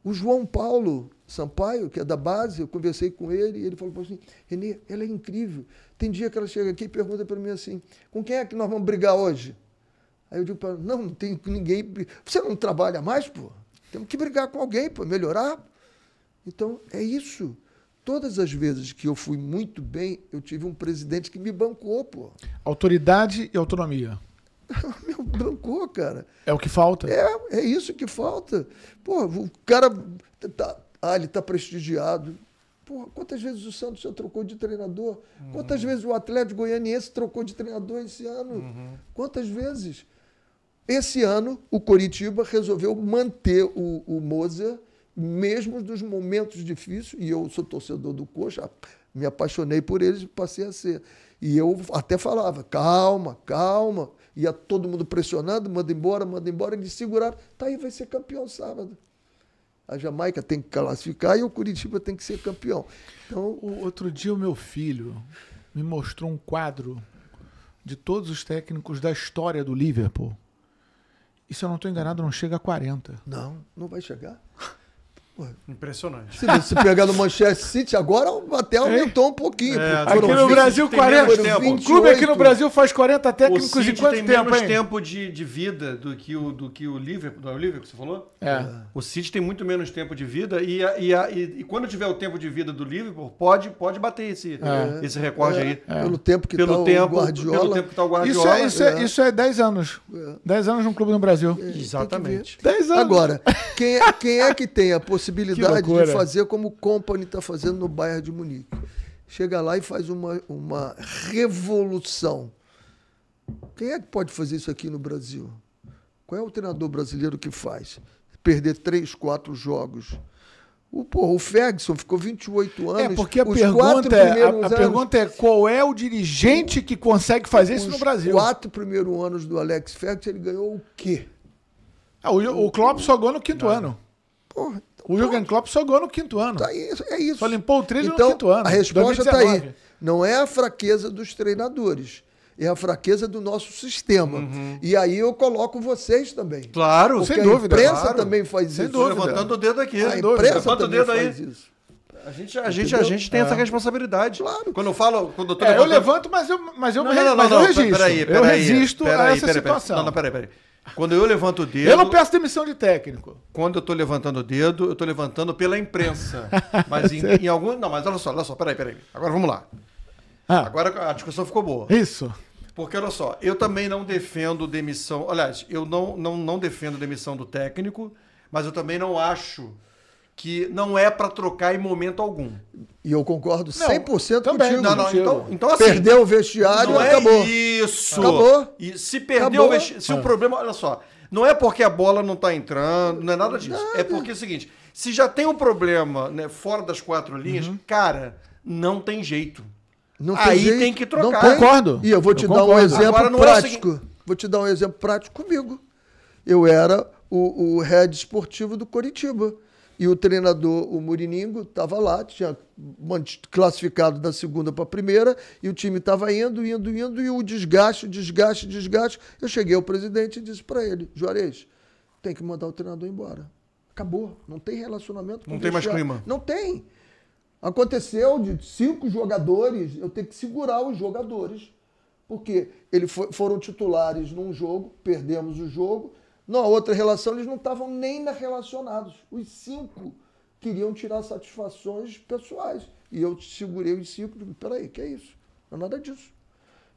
O João Paulo Sampaio, que é da base, eu conversei com ele, e ele falou assim, Renê, ela é incrível. Tem dia que ela chega aqui e pergunta para mim assim, com quem é que nós vamos brigar hoje? Aí eu digo para ela, não tem ninguém. Você não trabalha mais, pô? Temos que brigar com alguém para melhorar. Então, é isso. Todas as vezes que eu fui muito bem, eu tive um presidente que me bancou, pô. Autoridade e autonomia. Me bancou, cara. É o que falta. É isso que falta. Pô, o cara... ele tá prestigiado. Pô, quantas vezes o Santos já trocou de treinador? Quantas vezes o Atlético Goianiense trocou de treinador esse ano? Quantas vezes? Esse ano, o Coritiba resolveu manter o Moza, mesmo nos momentos difíceis, e eu sou torcedor do Coxa, me apaixonei por eles e passei a ser. E eu até falava, calma, ia todo mundo pressionando, manda embora, eles seguraram, tá aí, vai ser campeão sábado. A Jamaica tem que classificar e o Curitiba tem que ser campeão. Então, outro dia o meu filho me mostrou um quadro de todos os técnicos da história do Liverpool. E se eu não estou enganado, não chega a 40. Não vai chegar. Impressionante. Se pegar no Manchester City, agora até aumentou um pouquinho. Aqui no Brasil, 40. Um clube aqui no Brasil faz 40 técnicos em quanto tempo, tem menos tempo de vida do que o Liverpool. Não é o Liverpool que você falou? O City tem muito menos tempo de vida e quando tiver o tempo de vida do Liverpool, pode bater esse recorde aí. Pelo tempo que está o Guardiola. Pelo tempo que está o Guardiola. Isso é 10 anos. 10 anos num clube no Brasil. Exatamente. 10 anos. Agora, quem é que tem a possibilidade de fazer como o Kompany está fazendo no Bayern de Munique? Chega lá e faz uma revolução. Quem é que pode fazer isso aqui no Brasil? Qual é o treinador brasileiro que faz? Perder 3, 4 jogos. O Ferguson ficou 28 anos. Porque a pergunta é qual é o dirigente que consegue fazer isso no Brasil? Os 4 primeiros anos do Alex Ferguson, ele ganhou o quê? O Klopp só ganhou no 5º ano. Porra, o Jürgen Klopp só ganhou no 5º ano. Tá isso, é isso. Só limpou o trilho no 5º ano. A resposta está aí. Não é a fraqueza dos treinadores. É a fraqueza do nosso sistema. E aí eu coloco vocês também. Claro, porque sem dúvida. A imprensa também faz isso. Estou levantando o dedo aqui. A imprensa levanta o dedo aí. faz isso. A gente tem essa responsabilidade. Claro. Quando eu falo... eu levanto, mas eu resisto. Eu resisto a essa situação. Não, peraí. Quando eu levanto o dedo... Eu não peço demissão de técnico. Quando eu estou levantando o dedo, eu estou levantando pela imprensa. Mas em algum... Não, mas olha só, peraí. Agora vamos lá. Agora a discussão ficou boa. Isso. Porque, olha só, eu também não defendo demissão... Aliás, eu não defendo demissão do técnico, mas eu também não acho que não é para trocar em momento algum. E eu concordo 100% também. Contigo. Então, assim, perdeu o vestiário, não acabou. É isso. Acabou. E se perdeu o vestiário... Se o problema... Olha só, Não é porque a bola não tá entrando, não é nada disso. É porque é o seguinte, se já tem um problema, né, fora das 4 linhas, cara, não tem jeito. Não Aí jeito, tem que não trocar. Concordo. E eu vou te Eu dar um concordo. exemplo Agora, não é o prático. Vou te dar um exemplo prático comigo. Eu era o head esportivo do Coritiba. E o treinador, o Muriningo, estava lá, tinha classificado da segunda para a primeira, e o time estava indo, e o desgaste. Eu cheguei ao presidente e disse para ele, Juarez, tem que mandar o treinador embora. Acabou. Não tem relacionamento com Não tem mais clima. Não tem. Aconteceu de 5 jogadores, eu tenho que segurar os jogadores, porque eles foram titulares num jogo, perdemos o jogo, na outra relação eles não estavam nem relacionados. Os 5 queriam tirar satisfações pessoais. E eu segurei os 5 e digo, peraí, que é isso? Não é nada disso.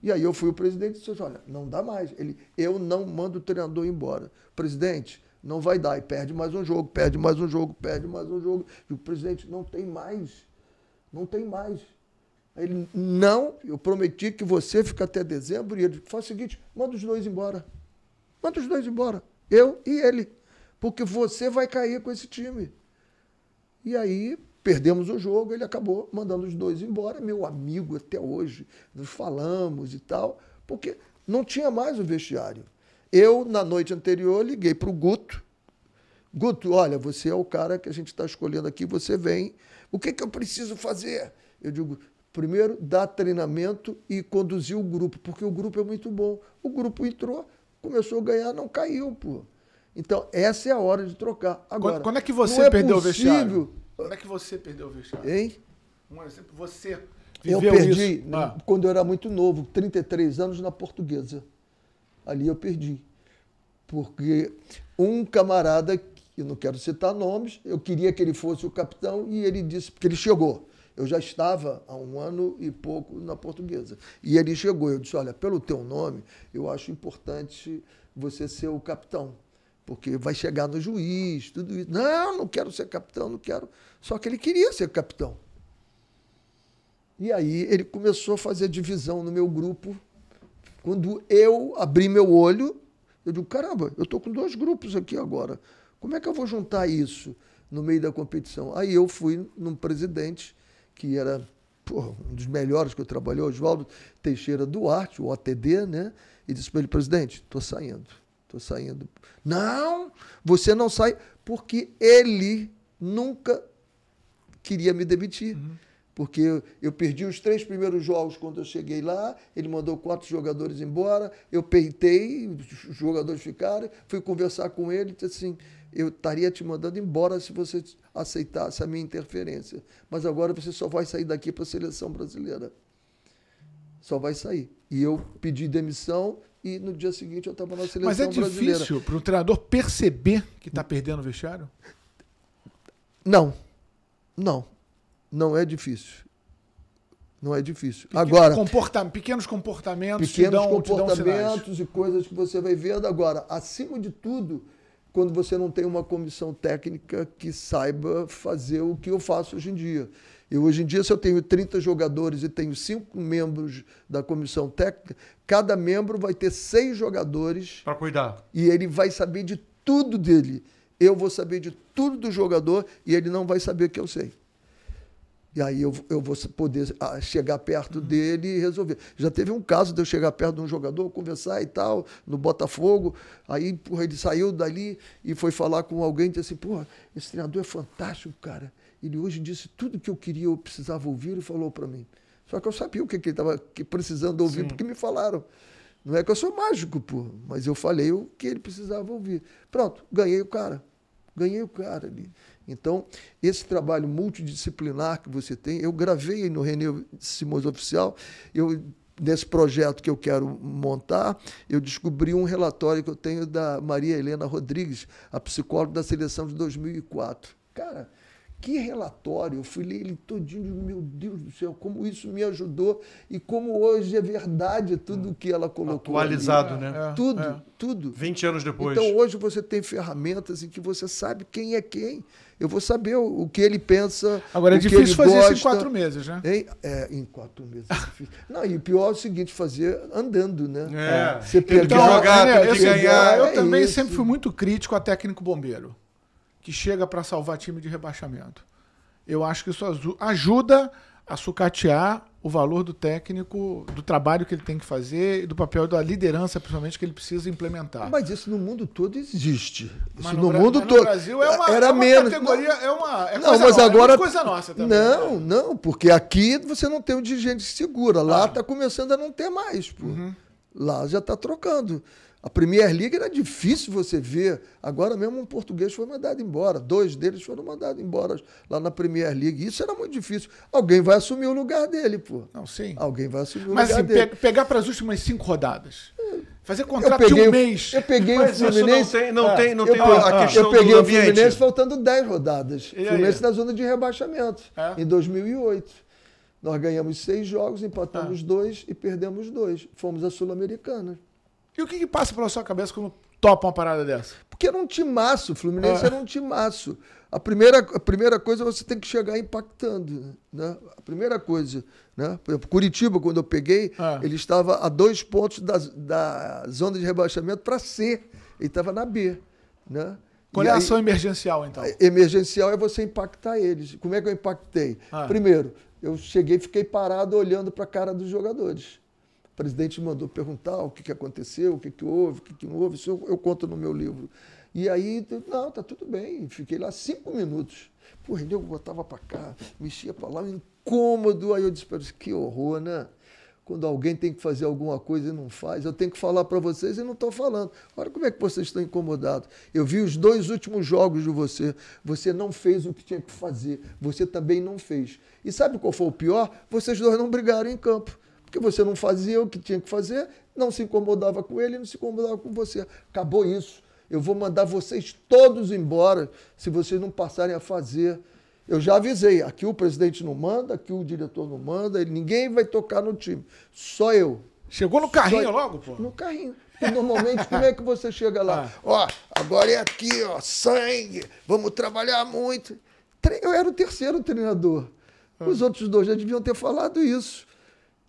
E aí eu fui o presidente e disse, olha, não dá mais. Eu não mando o treinador embora. Presidente, não vai dar. E perde mais um jogo. E o presidente, não tem mais. Não tem mais. Aí ele, não, eu prometi que você fica até dezembro. E ele faz o seguinte, manda os 2 embora. Manda os 2 embora. Eu e ele. Porque você vai cair com esse time. E aí, perdemos o jogo, ele acabou mandando os 2 embora. Meu amigo até hoje. Nós falamos e tal. Porque não tinha mais o vestiário. Eu, na noite anterior, liguei para o Guto. Guto, olha, você é o cara que a gente está escolhendo aqui, você vem. O que eu preciso fazer? Eu digo, primeiro, dar treinamento e conduzir o grupo, porque o grupo é muito bom. O grupo entrou, começou a ganhar, não caiu, pô. Então, essa é a hora de trocar. Agora, quando é que você perdeu o vestiário? Quando é que você perdeu o vestiário? Hein? Um exemplo, você Eu viveu perdi, isso. quando eu era muito novo, 33 anos na Portuguesa. Ali eu perdi. Porque um camarada, eu não quero citar nomes, eu queria que ele fosse o capitão e ele disse, porque ele chegou. Eu já estava há 1 ano e pouco na Portuguesa. E ele chegou, eu disse, olha, pelo teu nome, eu acho importante você ser o capitão, porque vai chegar no juiz, tudo isso. Não quero ser capitão, não quero. Só que ele queria ser capitão. E aí ele começou a fazer divisão no meu grupo. Quando eu abri meu olho, eu digo, caramba, eu estou com 2 grupos aqui agora. Como é que eu vou juntar isso no meio da competição? Aí eu fui num presidente que era um dos melhores que eu trabalhei, Oswaldo Teixeira Duarte, o OTD, né? E disse para ele, presidente, estou saindo. Não, você não sai, porque ele nunca queria me demitir. Porque eu perdi os 3 primeiros jogos quando eu cheguei lá, ele mandou 4 jogadores embora, eu peitei, os jogadores ficaram, fui conversar com ele e disse assim, eu estaria te mandando embora se você aceitasse a minha interferência. Mas agora você só vai sair daqui para a seleção brasileira. Só vai sair. E eu pedi demissão e no dia seguinte eu estava na seleção brasileira. Mas é difícil para o treinador perceber que está perdendo o vestiário? Não é difícil. Não é difícil. Agora, pequenos comportamentos e coisas que você vai vendo. Agora, acima de tudo, quando você não tem uma comissão técnica que saiba fazer o que eu faço hoje em dia. Hoje em dia, se eu tenho 30 jogadores e tenho 5 membros da comissão técnica, cada membro vai ter 6 jogadores. Para cuidar. E ele vai saber de tudo dele. Eu vou saber de tudo do jogador e ele não vai saber que eu sei. E aí eu vou poder chegar perto dele e resolver. Já teve um caso de eu chegar perto de um jogador, conversar e tal, no Botafogo. Aí, ele saiu dali e foi falar com alguém e disse assim, esse treinador é fantástico, cara. Ele hoje disse tudo que eu queria, eu precisava ouvir e falou para mim. Só que eu sabia o que ele estava precisando ouvir, porque me falaram. Não é que eu sou mágico, mas eu falei o que ele precisava ouvir. Pronto, ganhei o cara ali. Então, esse trabalho multidisciplinar que você tem, eu gravei no René Simões Oficial, nesse projeto que eu quero montar, eu descobri um relatório que eu tenho da Maria Helena Rodrigues, a psicóloga da seleção de 2004. Cara, Que relatório, eu fui ler ele todinho, meu Deus do céu, como isso me ajudou e como hoje é verdade tudo que ela colocou. Atualizado, ali. né? Tudo. 20 anos depois. Então hoje você tem ferramentas em que você sabe quem é quem. Eu vou saber o que ele pensa. Agora é o que difícil ele fazer gosta. isso em 4 meses, né? Em 4 meses é difícil. Não, e o pior é o seguinte, fazer andando, né? Você pegar- tem que jogar, né, tem que eu ganhar. Eu também isso. sempre fui muito crítico a técnico bombeiro, que chega para salvar time de rebaixamento. Eu acho que isso ajuda a sucatear o valor do técnico, do trabalho que ele tem que fazer e do papel da liderança, principalmente, que ele precisa implementar. Mas isso no mundo todo existe. Mas Isso no mundo todo. No Brasil Era menos. categoria, Não, mas agora. É coisa nossa também. Não, porque aqui você não tem um dirigente que segura. Lá está começando a não ter mais. Pô. Lá já está trocando. A Premier League era difícil você ver. Agora mesmo um português foi mandado embora. 2 deles foram mandados embora lá na Premier League. Isso era muito difícil. Alguém vai assumir o lugar dele, pô. Não, sim. Alguém vai assumir o Mas lugar assim, dele. pegar para as últimas 5 rodadas. Fazer contrato de um mês. Eu peguei o Mas isso Fluminense. não tem eu a questão eu peguei do o ambiente. Fluminense faltando 10 rodadas. E aí? Fluminense na zona de rebaixamento. É? Em 2008. Nós ganhamos 6 jogos, empatamos 2 e perdemos 2. Fomos a Sul-Americana. E o que passa pela sua cabeça quando topa uma parada dessa? Porque era um timaço, o Fluminense era um timaço. A primeira coisa você tem que chegar impactando, né? A primeira coisa, né? Por exemplo, Curitiba, quando eu peguei, ele estava a 2 pontos da zona de rebaixamento para C. Ele estava na B, né? Qual é a ação emergencial, então? Emergencial é você impactar eles. Como é que eu impactei? Primeiro, eu cheguei e fiquei parado olhando para a cara dos jogadores. O presidente mandou perguntar o que aconteceu, o que houve, o que não houve. Isso eu conto no meu livro. E aí, não, tá tudo bem. Fiquei lá 5 minutos. Porra, eu botava para cá, mexia para lá, incômodo. Aí eu disse, que horror, né? Quando alguém tem que fazer alguma coisa e não faz, eu tenho que falar para vocês e não estou falando. Olha como é que vocês estão incomodados. Eu vi os 2 últimos jogos de você. Você não fez o que tinha que fazer. Você também não fez. E sabe qual foi o pior? Vocês 2 não brigaram em campo. Porque você não fazia o que tinha que fazer, não se incomodava com ele, não se incomodava com você. Acabou isso. Eu vou mandar vocês todos embora se vocês não passarem a fazer. Eu já avisei, aqui o presidente não manda, aqui o diretor não manda, ninguém vai tocar no time. Só eu. Chegou no carrinho logo, pô? No carrinho. E normalmente, como é que você chega lá? Ó, agora é aqui, ó, sangue, vamos trabalhar muito. Eu era o 3º treinador. Os outros 2 já deviam ter falado isso.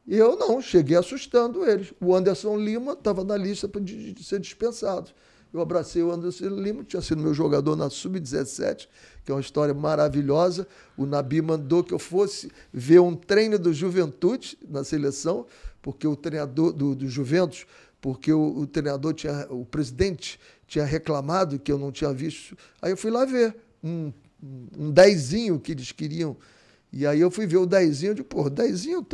E eu não, cheguei assustando eles. O Anderson Lima estava na lista de ser dispensado. Eu abracei o Anderson Lima, tinha sido meu jogador na Sub-17, que é uma história maravilhosa. O Nabi mandou que eu fosse ver um treino do Juventude na seleção, porque o treinador do Juventus, porque o treinador o presidente tinha reclamado que eu não tinha visto. Aí eu fui lá ver um 10zinho que eles queriam. E aí eu fui ver o 10zinho, eu digo, pô, 10zinho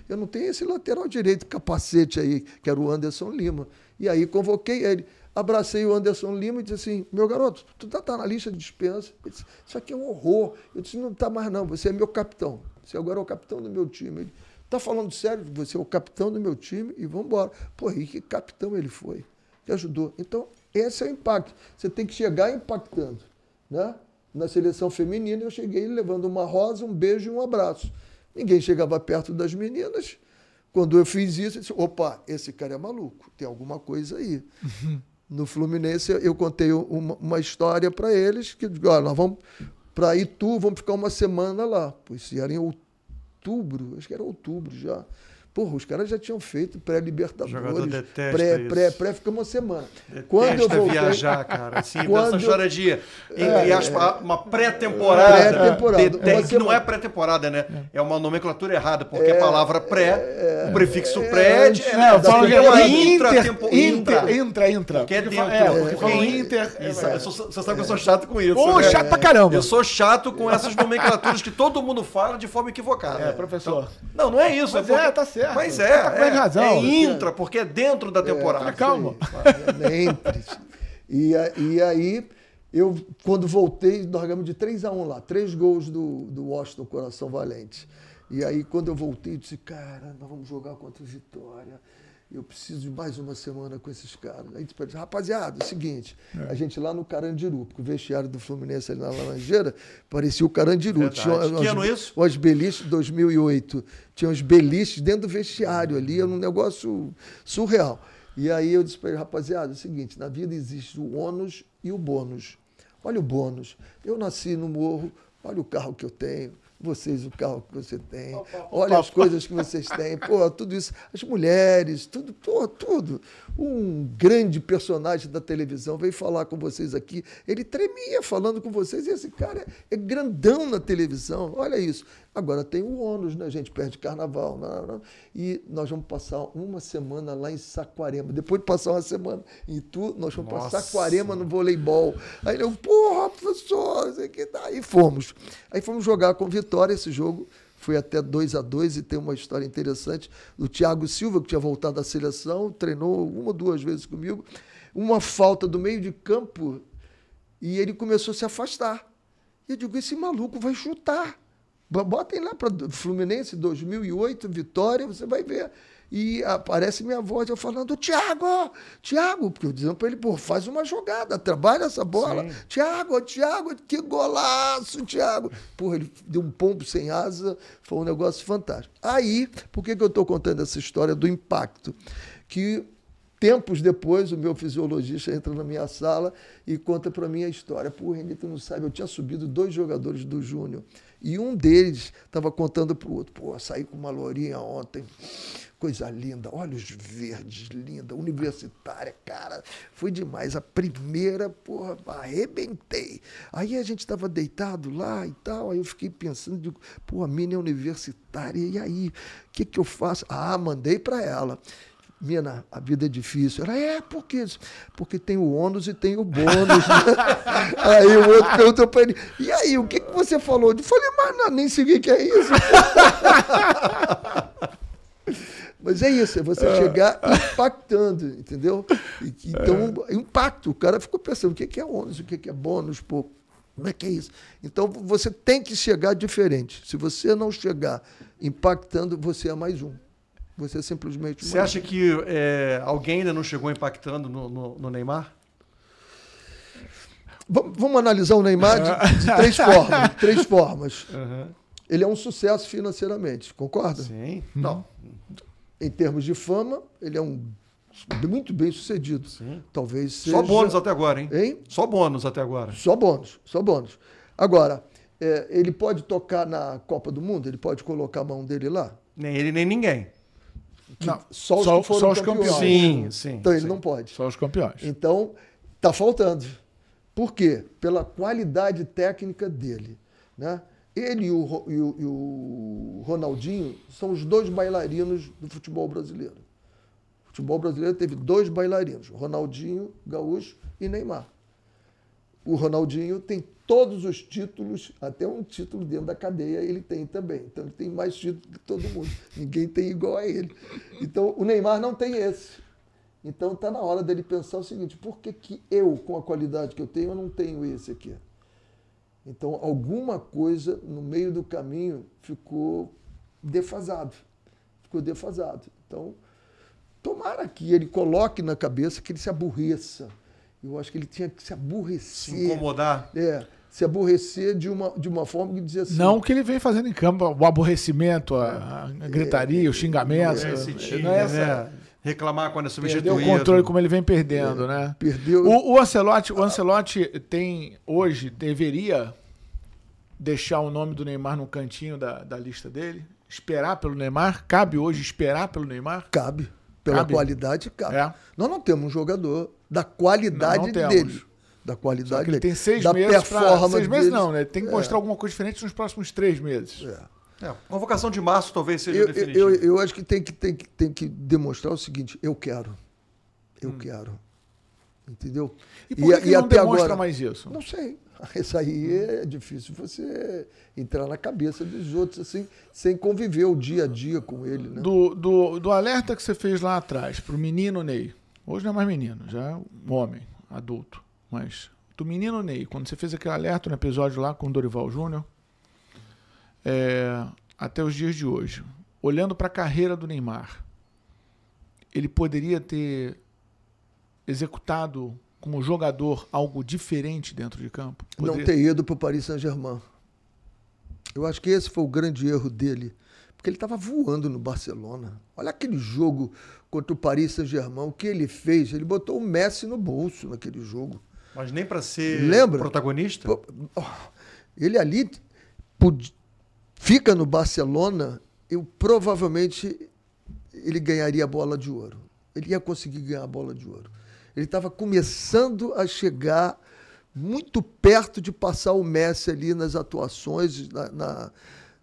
eu não tenho esse lateral direito, capacete aí, que era o Anderson Lima. E aí convoquei ele, abracei o Anderson Lima e disse assim, meu garoto, tu tá na lista de dispensa. Ele disse, isso aqui é um horror. Eu disse, não tá mais não, você é meu capitão. Você agora é o capitão do meu time. Ele, tá falando sério? Você é o capitão do meu time e vamos embora. Pô, e que capitão ele foi? Que ajudou. Então, esse é o impacto. Você tem que chegar impactando, né? Na seleção feminina, eu cheguei levando uma rosa, um beijo e um abraço. Ninguém chegava perto das meninas. Quando eu fiz isso, eu disse, opa, esse cara é maluco, tem alguma coisa aí. No Fluminense, eu contei uma história para eles, que olha, nós vamos para Itu, vamos ficar uma semana lá. Pois era em outubro, acho que era outubro já. Porra, os caras já tinham feito pré-Libertadores, pré, ficamos uma semana. Quando eu voltei, viajar, cara. Assim, essa história de uma pré-temporada. Que não é pré-temporada, né? É uma nomenclatura errada, porque a palavra pré, o prefixo pré eu falo que é uma intra. Que é dentro. Porque falam inter. Você sabe que eu sou chato com isso. Ô, chato pra caramba. Eu sou chato com essas nomenclaturas que todo mundo fala de forma equivocada. Professor. Não, não é isso. Mas tá certo. Mas razão. É intra, porque é dentro da temporada. Calma. Entre. E aí, eu, quando voltei, nós ganhamos de 3-1 lá. 3 gols do Washington Coração Valente. E aí, quando eu voltei, eu disse, cara, nós vamos jogar contra o Vitória. Eu preciso de mais uma semana com esses caras. Aí disse, rapaziada, é o seguinte, a gente lá no Carandiru, porque o vestiário do Fluminense ali na Laranjeira parecia o Carandiru. Que ano isso? Os beliches, 2008. Tinha os beliches dentro do vestiário ali, era um negócio surreal. E aí eu disse para ele, rapaziada, é o seguinte, na vida existe o ônus e o bônus. Olha o bônus. Eu nasci no morro, olha o carro que eu tenho. Vocês, o carro que você tem, olha as coisas que vocês têm, pô, tudo isso, as mulheres, tudo, pô, tudo. Um grande personagem da televisão veio falar com vocês aqui, ele tremia falando com vocês, e esse cara é grandão na televisão, olha isso. Agora tem o ônus, né? A gente perde carnaval, e nós vamos passar uma semana lá em Saquarema. Depois de passar uma semana em Itu, nós vamos para Saquarema no voleibol. Aí ele, porra, professor, isso aqui tá. Aí fomos. Aí fomos jogar com Vitória. Esse jogo foi até 2-2 e tem uma história interessante do Thiago Silva, que tinha voltado da seleção, treinou 1 ou 2 vezes comigo. Uma falta do meio de campo e ele começou a se afastar. E eu digo, esse maluco vai chutar. Botem lá para Fluminense 2008, Vitória, você vai ver. E aparece minha voz, eu falando, Thiago, porque eu dizendo para ele, pô, faz uma jogada, trabalha essa bola. Sim. Thiago, que golaço, Thiago. Porra, ele deu um pombo sem asa, foi um negócio fantástico. Aí, por que eu estou contando essa história do impacto? Que tempos depois, o meu fisiologista entra na minha sala e conta para mim a história. Pô, Renê, tu não sabe, eu tinha subido 2 jogadores do Júnior. E um deles estava contando para o outro, pô, saí com uma lourinha ontem, coisa linda, olhos verdes, linda, universitária, cara, foi demais. A primeira, porra, arrebentei. Aí a gente estava deitado lá e tal, aí eu fiquei pensando, digo, pô, a mina é universitária, e aí, o que eu faço? Mandei para ela. Mina, a vida é difícil. Ela, por quê? Porque tem o ônus e tem o bônus. Né? Aí o outro perguntou para ele, e aí, o que você falou? Eu falei, mas não, nem sei o que é isso. Mas é isso, é você chegar impactando, entendeu? Então, impacto. O cara ficou pensando, o que é ônus, o que é bônus, pô, como é que é isso? Então, você tem que chegar diferente. Se você não chegar impactando, você é mais um. Você simplesmente... Você acha que alguém ainda não chegou impactando no Neymar? Vamos analisar o Neymar de 3 formas. 3 formas. Uhum. Ele é um sucesso financeiramente, concorda? Sim. Não. Em termos de fama, ele é muito bem sucedido. Sim. Talvez seja... Só bônus até agora, hein? Hein? Só bônus até agora. Só bônus. Agora, ele pode tocar na Copa do Mundo? Ele pode colocar a mão dele lá? Nem ele, nem ninguém. Não, só os campeões. Sim. Então ele não pode. Só os campeões. Então, está faltando. Por quê? Pela qualidade técnica dele. Né? Ele e o Ronaldinho são os 2 bailarinos do futebol brasileiro. O futebol brasileiro teve 2 bailarinos, Ronaldinho Gaúcho e Neymar. O Ronaldinho tem todos os títulos, até um título dentro da cadeia ele tem também. Então ele tem mais títulos que todo mundo. Ninguém tem igual a ele. Então o Neymar não tem esse. Então está na hora dele pensar o seguinte, por que eu, com a qualidade que eu tenho, eu não tenho esse aqui? Então alguma coisa no meio do caminho ficou defasado. Então, tomara que ele coloque na cabeça que ele se aborreça. Eu acho que ele tinha que se aborrecer. Se incomodar. Se aborrecer de uma forma que dizia assim... Não que ele vem fazendo em campo, o aborrecimento, a gritaria, o xingamento. Não é essa... Reclamar quando é substituído. Perdeu o controle como ele vem perdendo, né? Perdeu... O Ancelotti tem, hoje, deveria deixar o nome do Neymar no cantinho da lista dele? Esperar pelo Neymar? Cabe hoje esperar pelo Neymar? Cabe. Pela qualidade, cabe. Nós não temos um jogador da qualidade dele. Da qualidade dele. Ele tem 6 meses para... 6 meses não, né? Ele tem que mostrar alguma coisa diferente nos próximos 3 meses. Convocação de março talvez seja definitiva. Eu acho que tem que demonstrar o seguinte, eu quero. Entendeu? E por que não demonstra mais isso? Não sei. Isso aí é difícil você entrar na cabeça dos outros assim, sem conviver o dia a dia com ele. Né? Do alerta que você fez lá atrás para o menino Ney, hoje não é mais menino, já é um homem, adulto, mas do menino Ney, quando você fez aquele alerta no episódio lá com o Dorival Júnior, até os dias de hoje, olhando para a carreira do Neymar, ele poderia ter executado como jogador algo diferente dentro de campo? Não ter ido para o Paris Saint-Germain. Eu acho que esse foi o grande erro dele. Porque ele estava voando no Barcelona. Olha aquele jogo contra o Paris Saint-Germain. O que ele fez? Ele botou o Messi no bolso naquele jogo. Mas nem para ser protagonista? Ele ali fica no Barcelona, provavelmente ele ganharia a bola de ouro. Ele ia conseguir ganhar a bola de ouro. Ele estava começando a chegar muito perto de passar o Messi ali nas atuações,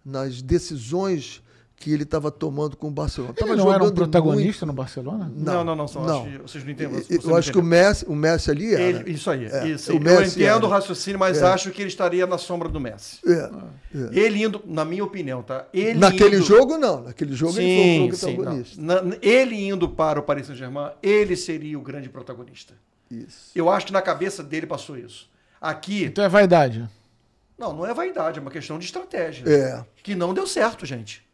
nas decisões que ele estava tomando com o Barcelona. Ele não era um protagonista no Barcelona? Não. Vocês não entendem. Eu acho que o Messi ali era. Isso aí. Isso. O Messi eu entendo o raciocínio, mas acho que ele estaria na sombra do Messi. Ele indo, na minha opinião, tá? Naquele jogo, não. Naquele jogo ele foi o protagonista. Ele indo para o Paris Saint-Germain, ele seria o grande protagonista. Isso. Eu acho que na cabeça dele passou isso. Aqui... Então é vaidade. Não é vaidade, é uma questão de estratégia. Que não deu certo, gente.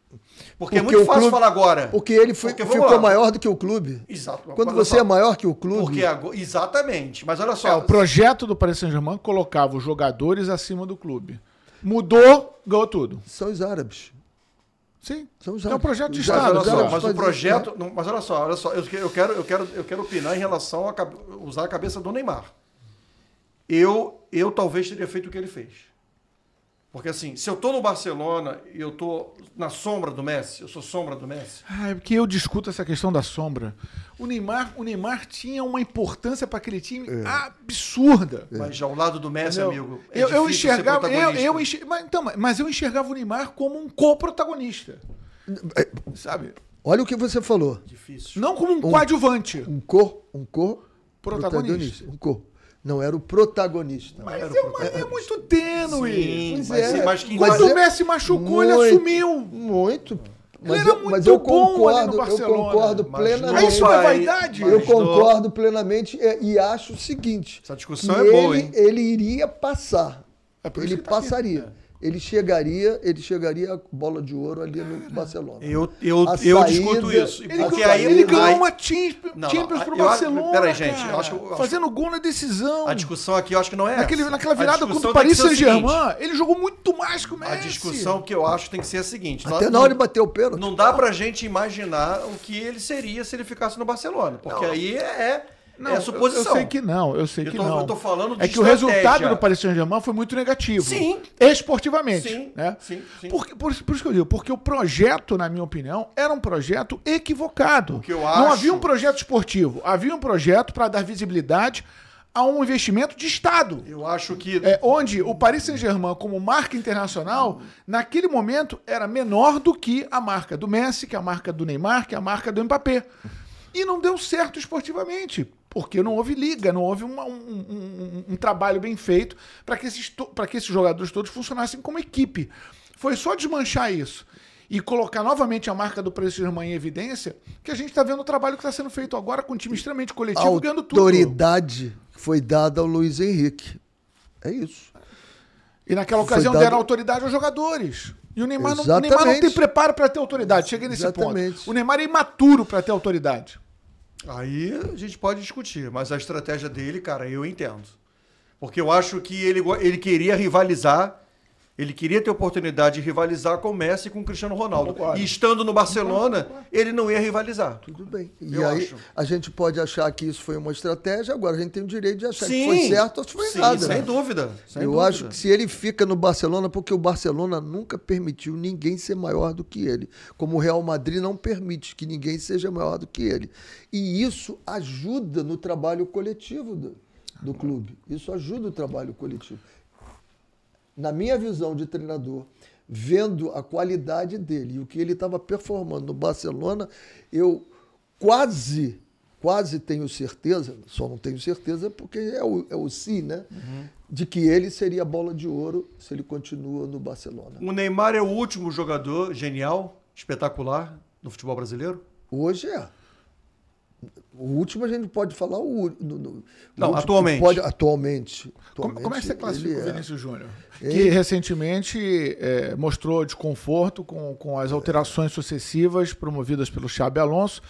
Porque é muito fácil falar agora. Porque ele ficou maior do que o clube. Exato. Quando você é maior que o clube... Exatamente. Mas olha só... o projeto do Paris Saint-Germain colocava os jogadores acima do clube. Mudou, ganhou tudo. São os árabes. Sim. São os árabes. É um projeto de Estado. Estado. Mas o projeto... Mas olha só. Eu quero opinar em relação a usar a cabeça do Neymar. Eu talvez teria feito o que ele fez. Porque assim, se eu tô no Barcelona e eu tô na sombra do Messi, eu sou sombra do Messi. É porque eu discuto essa questão da sombra. O Neymar tinha uma importância para aquele time absurda. Mas ao lado do Messi, amigo, eu enxergava, mas eu enxergava o Neymar como um co-protagonista. Sabe? Olha o que você falou. Difícil. Não como um coadjuvante. Um co-protagonista. Não era o protagonista. Mas é muito tênue. Sim, quando o Messi machucou, ele assumiu. Muito. Mas eu concordo plenamente. Isso é vaidade? Eu concordo plenamente e acho o seguinte. Essa discussão é boa, hein? Ele iria passar. Ele passaria. Ele chegaria a bola de ouro ali no Barcelona. Eu discuto isso. Ele ganhou uma Champions pro Barcelona. Peraí, gente. Fazendo gol na decisão. A discussão aqui eu acho que não é essa. Naquela virada contra o Paris Saint-Germain, ele jogou muito mais que o Messi. A discussão que eu acho tem que ser a seguinte. Até na hora de bater o pênalti. Não dá pra gente imaginar o que ele seria se ele ficasse no Barcelona. Porque aí é suposição. Eu sei que não. Eu tô falando de que o resultado do Paris Saint-Germain foi muito negativo. Sim. Esportivamente. Sim. Né? Sim. Por isso que eu digo, porque o projeto, na minha opinião, era um projeto equivocado. Não havia um projeto esportivo, havia um projeto para dar visibilidade a um investimento de Estado. Eu acho que... onde o Paris Saint-Germain, como marca internacional, naquele momento era menor do que a marca do Messi, que é a marca do Neymar, que é a marca do Mbappé. E não deu certo esportivamente, porque não houve liga, não houve um trabalho bem feito para que esses jogadores todos funcionassem como equipe. Foi só desmanchar isso e colocar novamente a marca do Paris Saint-Germain em evidência que a gente está vendo o trabalho que está sendo feito agora com um time extremamente coletivo, ganhando tudo. A autoridade foi dada ao Luiz Henrique. É isso. E naquela ocasião deram autoridade aos jogadores. E o Neymar não tem preparo para ter autoridade. Cheguei nesse ponto. O Neymar é imaturo para ter autoridade. Aí a gente pode discutir, mas a estratégia dele, cara, eu entendo. Porque eu acho que ele queria rivalizar, ele queria ter oportunidade de rivalizar com o Messi e com o Cristiano Ronaldo. E estando no Barcelona, ele não ia rivalizar. Tudo bem. E aí a gente pode achar que isso foi uma estratégia, agora a gente tem o direito de achar que foi certo ou se foi errado. Sem dúvida. Eu acho que se ele fica no Barcelona, porque o Barcelona nunca permitiu ninguém ser maior do que ele. Como o Real Madrid não permite que ninguém seja maior do que ele. E isso ajuda no trabalho coletivo do clube. Isso ajuda o trabalho coletivo. Na minha visão de treinador, vendo a qualidade dele e o que ele estava performando no Barcelona, eu quase tenho certeza, só não tenho certeza porque é o si, né? De que ele seria bola de ouro se ele continua no Barcelona. O Neymar é o último jogador genial, espetacular, no futebol brasileiro? Hoje é. O último a gente pode falar Não, atualmente. Atualmente. Como é que você classifica o Vinícius Júnior? Ele- Que recentemente mostrou desconforto com as alterações sucessivas promovidas pelo Xabi Alonso.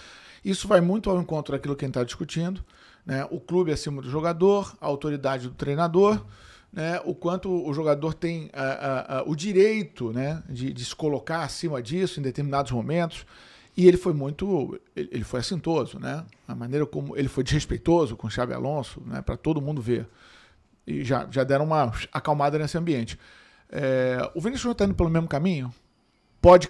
Isso vai muito ao encontro daquilo que a gente está discutindo, né? O clube acima do jogador, a autoridade do treinador, né? O quanto o jogador tem o direito, né? de se colocar acima disso em determinados momentos. E ele foi ele foi assintoso, né? A maneira como ele foi desrespeitoso com o Xabi Alonso, né? Para todo mundo ver. E já deram uma acalmada nesse ambiente. O Vinícius Júnior está indo pelo mesmo caminho? Pode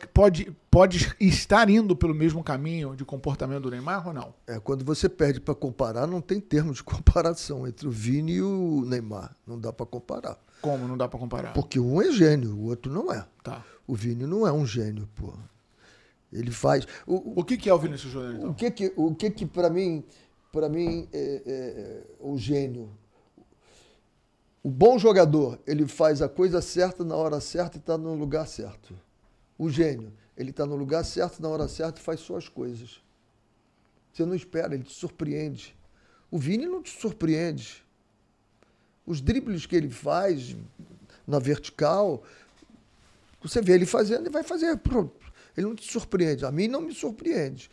estar indo pelo mesmo caminho de comportamento do Neymar ou não? Quando você perde para comparar, não tem termo de comparação entre o Vini e o Neymar. Não dá para comparar. Como não dá para comparar? Porque um é gênio, o outro não é. Tá. O Vini não é um gênio, pô. Ele faz... O que é o Vinícius Júnior, então? O que para mim é o gênio? O bom jogador, ele faz a coisa certa na hora certa e está no lugar certo. O gênio, ele está no lugar certo na hora certa e faz suas coisas. Você não espera, ele te surpreende. O Vini não te surpreende. Os dribles que ele faz na vertical, você vê ele fazendo, ele vai fazer. Pronto. Ele não te surpreende. A mim não me surpreende.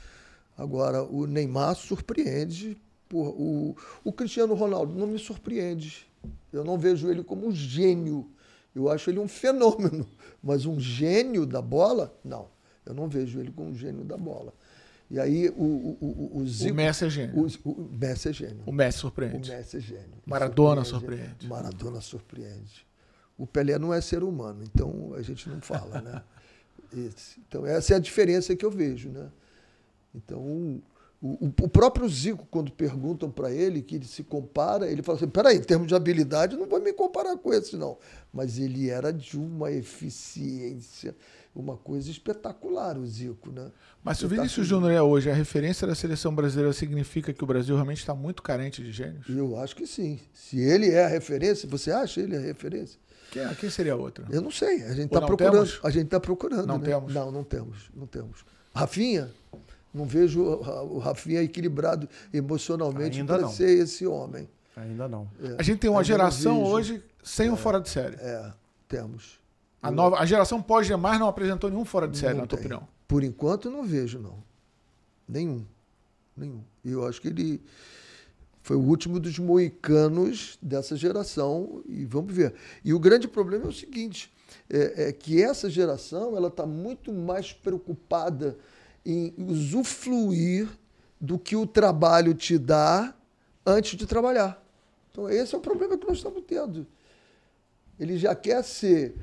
Agora, o Neymar surpreende. Porra, o Cristiano Ronaldo não me surpreende. Eu não vejo ele como um gênio. Eu acho ele um fenômeno. Mas um gênio da bola, não. Eu não vejo ele como um gênio da bola. E aí o Zico... O Messi é gênio. O Messi é gênio. O Messi surpreende. O Messi é gênio. Maradona surpreende. Maradona surpreende. O Pelé não é ser humano, então a gente não fala, né? Então, essa é a diferença que eu vejo, né? Então, o próprio Zico, quando perguntam para ele, que ele se compara, ele fala assim, peraí, em termos de habilidade, não vou me comparar com esse, não. Mas ele era de uma eficiência, uma coisa espetacular, o Zico, né? Mas se o Vinícius Júnior é hoje a referência da seleção brasileira, significa que o Brasil realmente está muito carente de gênios? Eu acho que sim. Se ele é a referência, você acha ele a referência? Quem seria a outra? Eu não sei. A gente está procurando. Temos? A gente está procurando. Não né? temos? Não temos. Não temos. Rafinha? Não vejo o Rafinha equilibrado emocionalmente para ser esse homem. Ainda não. A gente tem uma geração hoje sem um fora de série. Temos. A geração pós-Gemar não apresentou nenhum fora de série, na tua opinião? Por enquanto, não vejo, não. Nenhum. E eu acho que ele foi o último dos moicanos dessa geração e vamos ver. E o grande problema é o seguinte, é que essa geração ela está muito mais preocupada em usufruir do que o trabalho te dá antes de trabalhar. Então, esse é o problema que nós estamos tendo. Ele já quer ser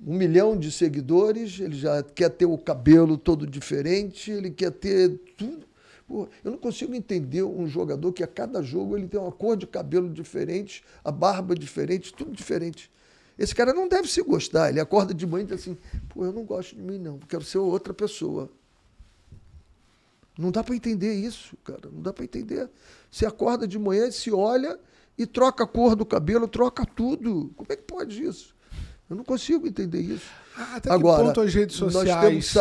1 milhão de seguidores, ele já quer ter o cabelo todo diferente, ele quer ter tudo. Pô, eu não consigo entender um jogador que a cada jogo ele tem uma cor de cabelo diferente, a barba diferente, tudo diferente. Esse cara não deve se gostar. Ele acorda de manhã e diz assim, pô, eu não gosto de mim, não. Quero ser outra pessoa. Não dá para entender isso, cara. Não dá para entender. Você acorda de manhã, se olha e troca a cor do cabelo, troca tudo. Como é que pode isso? Eu não consigo entender isso. Até agora, que ponto as redes sociais...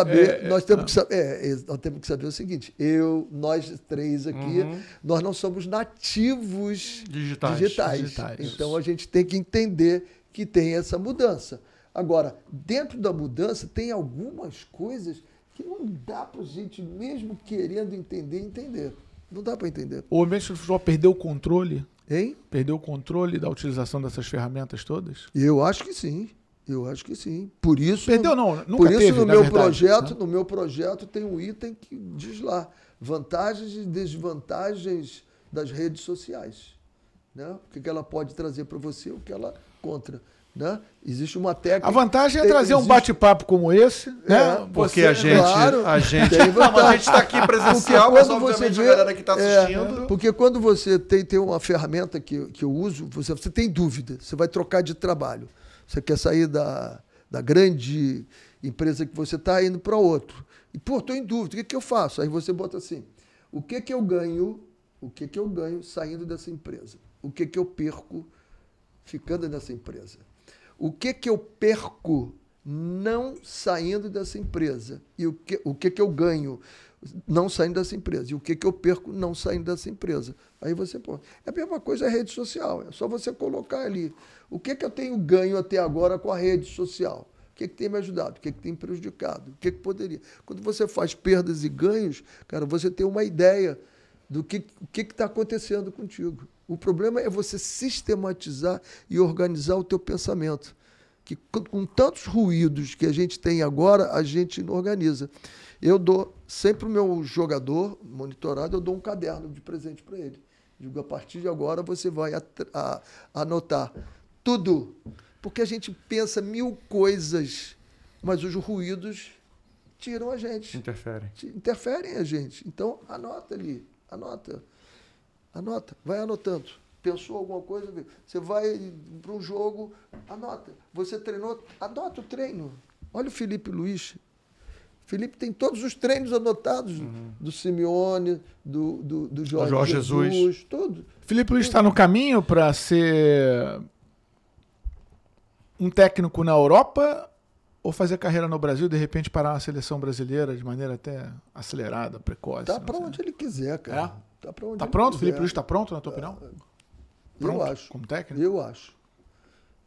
Nós temos que saber o seguinte, nós três aqui, nós não somos nativos digitais. Então a gente tem que entender que tem essa mudança. Agora, dentro da mudança, tem algumas coisas que não dá para a gente, mesmo querendo entender. Não dá para entender. O ambiente do futebol perdeu o controle? Hein? Perdeu o controle da utilização dessas ferramentas todas? Eu acho que sim. Por isso, perdeu não, nunca por isso teve, no meu meu projeto tem um item que diz lá vantagens e desvantagens das redes sociais, né? O que ela pode trazer para você, o que ela contra, né? Existe uma técnica. A vantagem é trazer um bate-papo como esse, né? Porque a gente está aqui presencial, mas obviamente a galera que está assistindo. Porque quando você tem uma ferramenta que eu uso, você tem dúvida, você vai trocar de trabalho. Você quer sair da grande empresa que você está indo para outro. E, pô, estou em dúvida, o que eu faço? Aí você bota assim, o que eu ganho saindo dessa empresa? O que eu perco ficando nessa empresa? O que eu perco não saindo dessa empresa? E o que eu ganho? não saindo dessa empresa. E o que eu perco não saindo dessa empresa? Aí você pode. É a mesma coisa a rede social. É só você colocar ali. O que eu tenho ganho até agora com a rede social? O que tem me ajudado? O que tem prejudicado? O que poderia? Quando você faz perdas e ganhos, cara, você tem uma ideia do que está acontecendo contigo. O problema é você sistematizar e organizar o teu pensamento. Que com tantos ruídos que a gente tem agora, a gente não organiza. Eu dou sempre o meu jogador monitorado, eu dou um caderno de presente para ele. Digo, a partir de agora você vai anotar tudo. Porque a gente pensa 1000 coisas, mas os ruídos tiram a gente. Interferem a gente. Então, anota ali. Anota. Vai anotando. Pensou alguma coisa? Você vai para um jogo, anota. Você treinou, anota o treino. Olha o Felipe Luiz. Felipe tem todos os treinos anotados, do Simeone, do Jorge Jesus, tudo. Felipe Luiz está no caminho para ser um técnico na Europa ou fazer carreira no Brasil e de repente parar na seleção brasileira de maneira até acelerada, precoce? Tá para onde ele quiser, cara. Tá pronto? Felipe Luiz está pronto, na tua opinião? Pronto, eu acho. Como técnico?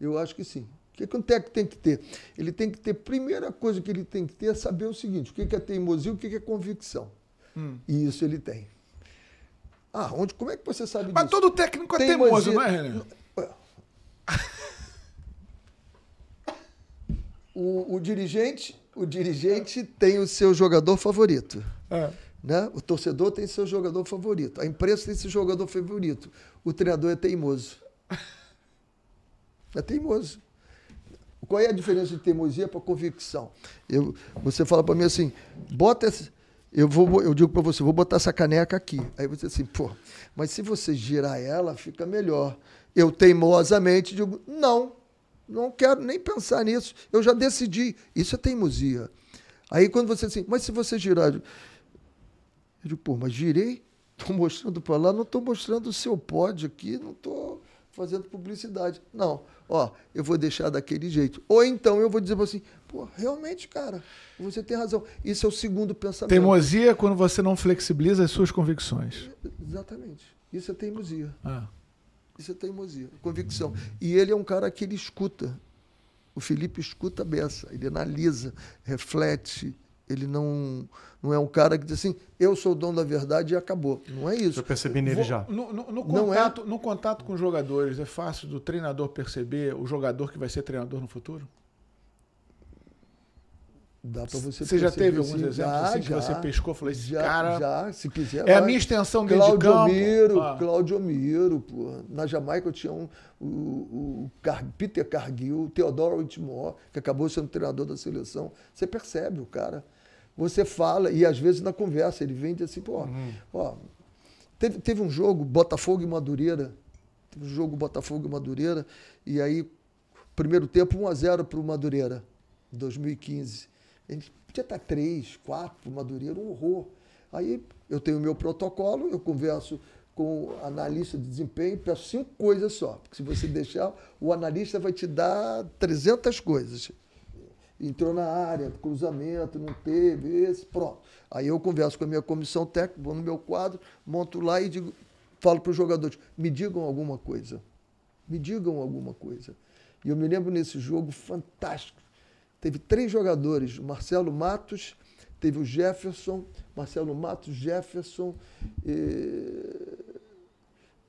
Eu acho que sim. O que um técnico tem que ter? Ele tem que ter, primeira coisa que ele tem que ter é saber o seguinte, o que é teimosia e o que é convicção. E isso ele tem. Como é que você sabe disso? Mas todo técnico é teimoso, não é, René? O dirigente tem o seu jogador favorito. Né? O torcedor tem seu jogador favorito. A imprensa tem seu jogador favorito. O treinador é teimoso. É teimoso. Qual é a diferença de teimosia para convicção? Você fala para mim assim, eu digo para você, vou botar essa caneca aqui. Aí você assim, mas se você girar ela, fica melhor. Eu teimosamente digo, não quero nem pensar nisso. Eu já decidi. Isso é teimosia. Aí quando você assim, mas se você girar... Eu digo, mas girei? Estou mostrando para lá, não estou mostrando o seu pódio aqui, não estou fazendo publicidade. Não, eu vou deixar daquele jeito. Ou então eu vou dizer assim, realmente, cara, você tem razão. Isso é o segundo pensamento. Teimosia é quando você não flexibiliza as suas convicções. Exatamente. Isso é teimosia. Isso é teimosia, convicção. E ele é um cara que ele escuta. O Felipe escuta a beça, ele analisa, reflete. Ele não é um cara que diz assim, eu sou o dono da verdade e acabou. Não é isso. Eu percebi nele já. No contato com os jogadores, é fácil do treinador perceber o jogador que vai ser treinador no futuro? Dá para você já teve alguns exemplos assim que você pescou e falou, esse cara já, se quiser, a minha extensão dentro de campo. Claudio Miro, pô. Na Jamaica eu tinha o Peter Cargill, o Theodore Whitmore, que acabou sendo treinador da seleção. Você percebe o cara. Você fala, e às vezes na conversa ele vem e diz assim, teve um jogo, Botafogo e Madureira. E aí, primeiro tempo, 1-0 para o Madureira, em 2015. A gente podia estar 3, 4 para o Madureira, um horror. Aí eu tenho o meu protocolo, eu converso com o analista de desempenho, peço 5 coisas só. Porque se você deixar, o analista vai te dar 300 coisas. Entrou na área, cruzamento, não teve, pronto. Aí eu converso com a minha comissão técnica, vou no meu quadro, monto lá e falo para os jogadores, me digam alguma coisa. E eu me lembro nesse jogo fantástico. Teve 3 jogadores, o Marcelo Matos, teve o Jefferson,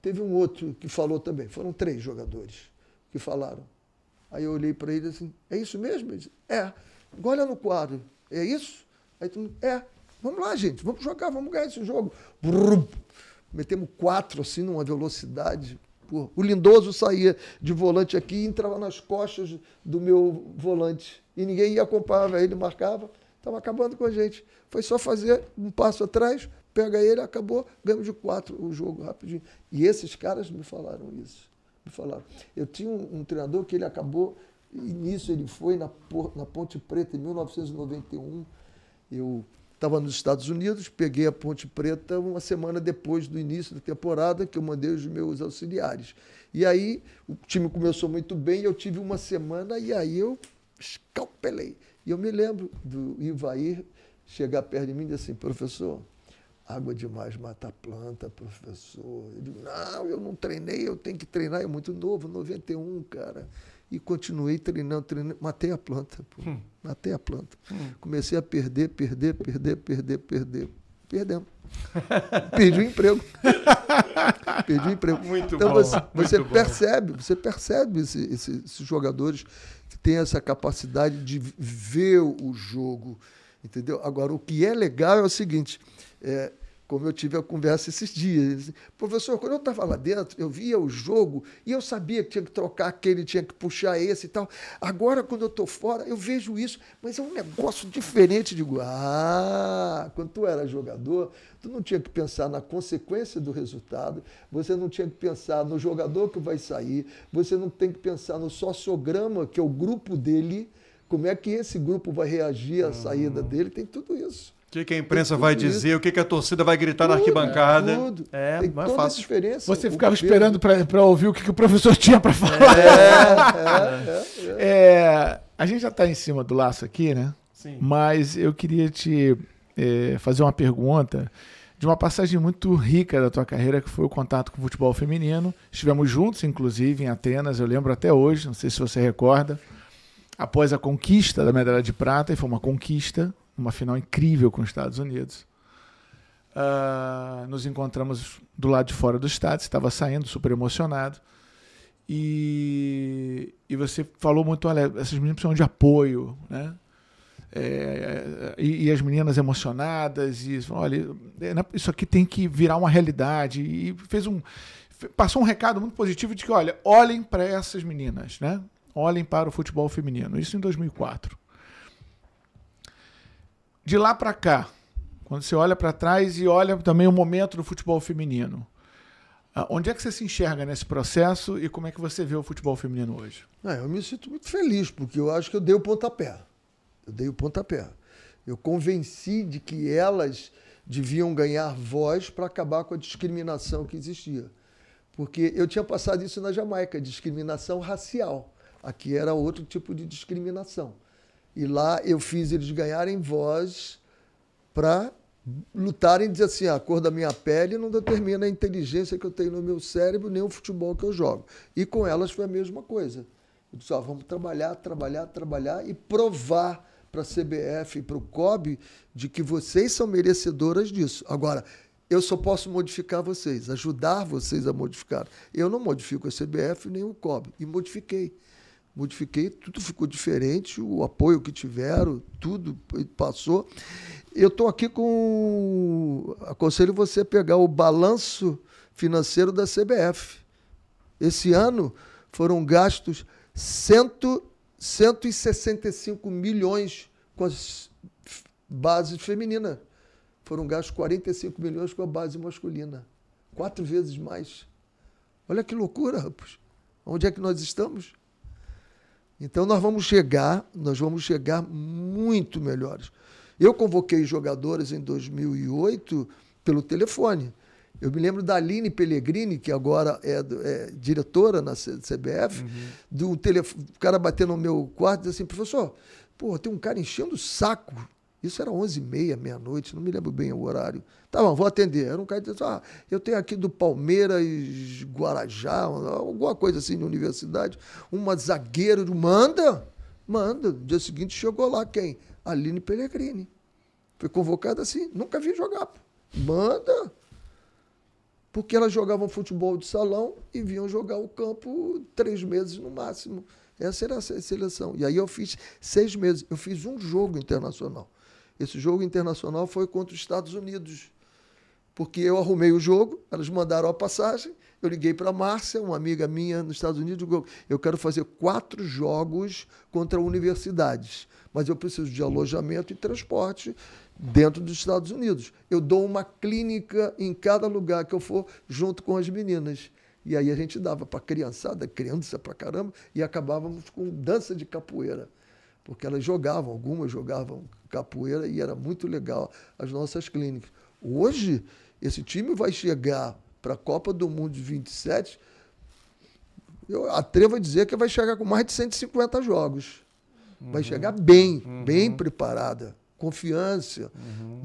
teve um outro que falou também. Foram 3 jogadores que falaram. Aí eu olhei para ele assim, é isso mesmo? Ele disse, olha no quadro, é isso? Aí tu, vamos lá, gente, vamos jogar, vamos ganhar esse jogo. Brum, metemos 4 assim, numa velocidade. O Lindoso saía de volante aqui e entrava nas costas do meu volante. E ninguém ia acompanhar, ele marcava, estava acabando com a gente. Foi só fazer um passo atrás, pega ele, acabou, ganhamos de 4 o jogo rapidinho. E esses caras me falaram isso. Eu tinha um treinador que ele acabou, e nisso ele foi na Ponte Preta, em 1991. Eu estava nos Estados Unidos, peguei a Ponte Preta uma semana depois do início da temporada, que eu mandei os meus auxiliares. E aí o time começou muito bem, eu tive uma semana e aí eu escalpelei. E eu me lembro do Ivair chegar perto de mim e dizer assim, professor, água demais mata a planta, professor. Eu digo, não, eu não treinei, eu tenho que treinar, é muito novo, 91, cara. E continuei treinando, matei a planta, pô. Matei a planta. Comecei a perder. Perdemos. Perdi o emprego. Perdi o emprego. Muito então bom, você muito percebe esses jogadores que têm essa capacidade de ver o jogo, entendeu? Agora, o que é legal é o seguinte, como eu tive a conversa esses dias, professor, quando eu estava lá dentro, eu via o jogo e eu sabia que tinha que trocar aquele, tinha que puxar esse e tal. Agora, quando eu estou fora, eu vejo isso, mas é um negócio diferente. Digo, quando tu era jogador, tu não tinha que pensar na consequência do resultado, você não tinha que pensar no jogador que vai sair, você não tem que pensar no sociograma, que é o grupo dele, como é que esse grupo vai reagir à saída dele, tem tudo isso. O que a imprensa vai dizer, o que a torcida vai gritar na arquibancada. Tudo. Tem não é fácil. Diferença. Você ficava esperando para ouvir o que o professor tinha para falar. A gente já está em cima do laço aqui, né? Sim. Mas eu queria te fazer uma pergunta de uma passagem muito rica da tua carreira, que foi o contato com o futebol feminino. Estivemos juntos, inclusive, em Atenas, eu lembro até hoje, não sei se você recorda, após a conquista da medalha de prata, e foi uma conquista, uma final incrível com os Estados Unidos. Nos encontramos do lado de fora do estádio, você estava saindo super emocionado, e você falou muito, olha, essas meninas precisam de apoio, né? E as meninas emocionadas, e olha, isso aqui tem que virar uma realidade, e passou um recado muito positivo de que, olha, olhem para essas meninas, né? Olhem para o futebol feminino, isso em 2004. De lá para cá, quando você olha para trás e olha também o momento do futebol feminino, onde é que você se enxerga nesse processo e como é que você vê o futebol feminino hoje? Eu me sinto muito feliz, porque eu acho que eu dei o pontapé. Eu convenci de que elas deviam ganhar voz para acabar com a discriminação que existia. Porque eu tinha passado isso na Jamaica, discriminação racial. Aqui era outro tipo de discriminação. E lá eu fiz eles ganharem voz para lutarem e dizer assim, a cor da minha pele não determina a inteligência que eu tenho no meu cérebro, nem o futebol que eu jogo. E com elas foi a mesma coisa. Eu disse, vamos trabalhar e provar para a CBF e para o COB de que vocês são merecedoras disso. Agora, eu só posso modificar vocês, ajudar vocês a modificar. Eu não modifico a CBF nem o COB. E modifiquei, tudo ficou diferente, o apoio que tiveram, tudo passou. Eu estou aqui aconselho você a pegar o balanço financeiro da CBF. Esse ano foram gastos 165 milhões com as bases femininas. Foram gastos 45 milhões com a base masculina. 4 vezes mais. Olha que loucura, rapaz. Onde é que nós estamos? Então nós vamos chegar muito melhores. Eu convoquei jogadoras em 2008 pelo telefone. Eu me lembro da Aline Pellegrini, que agora é diretora na CBF, do telefone, o cara batendo no meu quarto e disse assim, professor, tem um cara enchendo o saco. Isso era 11h30, meia-noite, não me lembro bem o horário. Tá bom, vou atender. Era um cara que disse, eu tenho aqui do Palmeiras, Guarajá, alguma coisa assim na universidade, uma zagueira, manda. No dia seguinte chegou lá quem? Aline Pellegrini. Foi convocada assim, nunca vi jogar. Manda. Porque elas jogavam futebol de salão e vinham jogar o campo 3 meses no máximo. Essa era a seleção. E aí eu fiz 6 meses. Eu fiz um jogo internacional. Esse jogo internacional foi contra os Estados Unidos. Porque eu arrumei o jogo, elas mandaram a passagem, eu liguei para a Márcia, uma amiga minha nos Estados Unidos, eu quero fazer 4 jogos contra universidades, mas eu preciso de alojamento e transporte dentro dos Estados Unidos. Eu dou uma clínica em cada lugar que eu for, junto com as meninas. E aí a gente dava para criançada, criança pra caramba, e acabávamos com dança de capoeira. Porque elas algumas jogavam capoeira e era muito legal as nossas clínicas. Hoje, esse time vai chegar para a Copa do Mundo de 27, eu atrevo a dizer que vai chegar com mais de 150 jogos. Vai chegar bem preparada, confiança.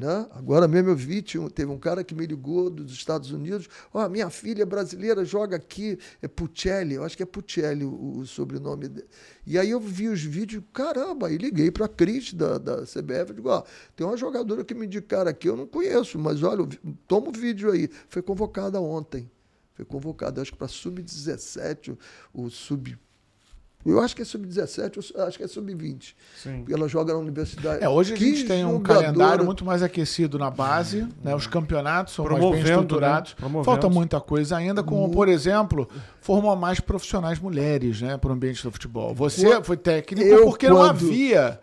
Né? Agora mesmo eu vi, teve um cara que me ligou dos Estados Unidos, minha filha brasileira joga aqui, é Puccelli, eu acho que é Puccelli o sobrenome dele. E aí eu vi os vídeos, caramba, e liguei para a Cris da CBF, digo, tem uma jogadora que me indicaram aqui, eu não conheço, mas olha, toma o vídeo aí. Foi convocada ontem. Foi convocada, acho que para sub-17, o sub... Eu acho que é sub-17, acho que é sub-20. Ela joga na universidade. Hoje a gente tem um calendário muito mais aquecido na base, né? Os campeonatos são mais bem estruturados. Né? Falta muita coisa ainda, como, por exemplo, formar mais profissionais mulheres, né, para o ambiente do futebol. Você foi técnico porque não havia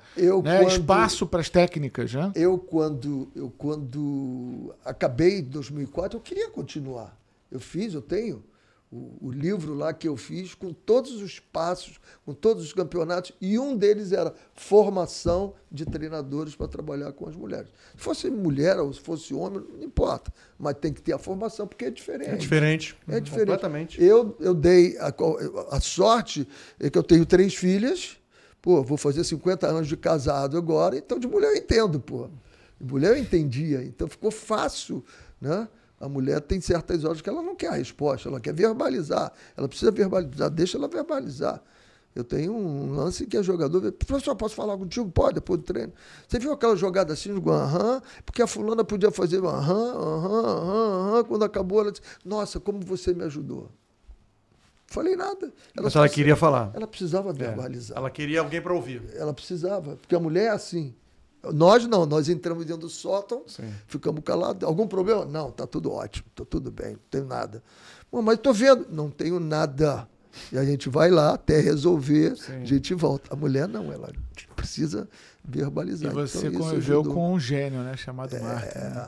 espaço para as técnicas. Né? Eu, quando acabei em 2004, eu queria continuar. Eu tenho o livro lá que eu fiz com todos os passos, com todos os campeonatos, e um deles era formação de treinadores para trabalhar com as mulheres. Se fosse mulher ou se fosse homem, não importa, mas tem que ter a formação, porque é diferente. É diferente. É diferente. Completamente. Eu dei a sorte é que eu tenho 3 filhas, vou fazer 50 anos de casado agora, então de mulher eu entendo, De mulher eu entendia, então ficou fácil, né? A mulher tem certas horas que ela não quer a resposta, ela quer verbalizar. Ela precisa verbalizar, deixa ela verbalizar. Eu tenho um lance que é jogador... Professor, posso falar contigo? Pode, depois do treino. Você viu aquela jogada assim? Porque a fulana podia fazer quando acabou, ela disse, nossa, como você me ajudou. Falei nada. Mas ela queria falar. Ela precisava verbalizar. Ela queria alguém para ouvir. Ela precisava, porque a mulher é assim. Nós não, nós entramos dentro do sótão, ficamos calados. Algum problema? Não, tá tudo ótimo, tá tudo bem, não tenho nada. Mas estou vendo, não tenho nada. E a gente vai lá até resolver, a gente volta. A mulher não, ela precisa verbalizar. E você então, conviveu com um gênio, né, chamado Marta. Né?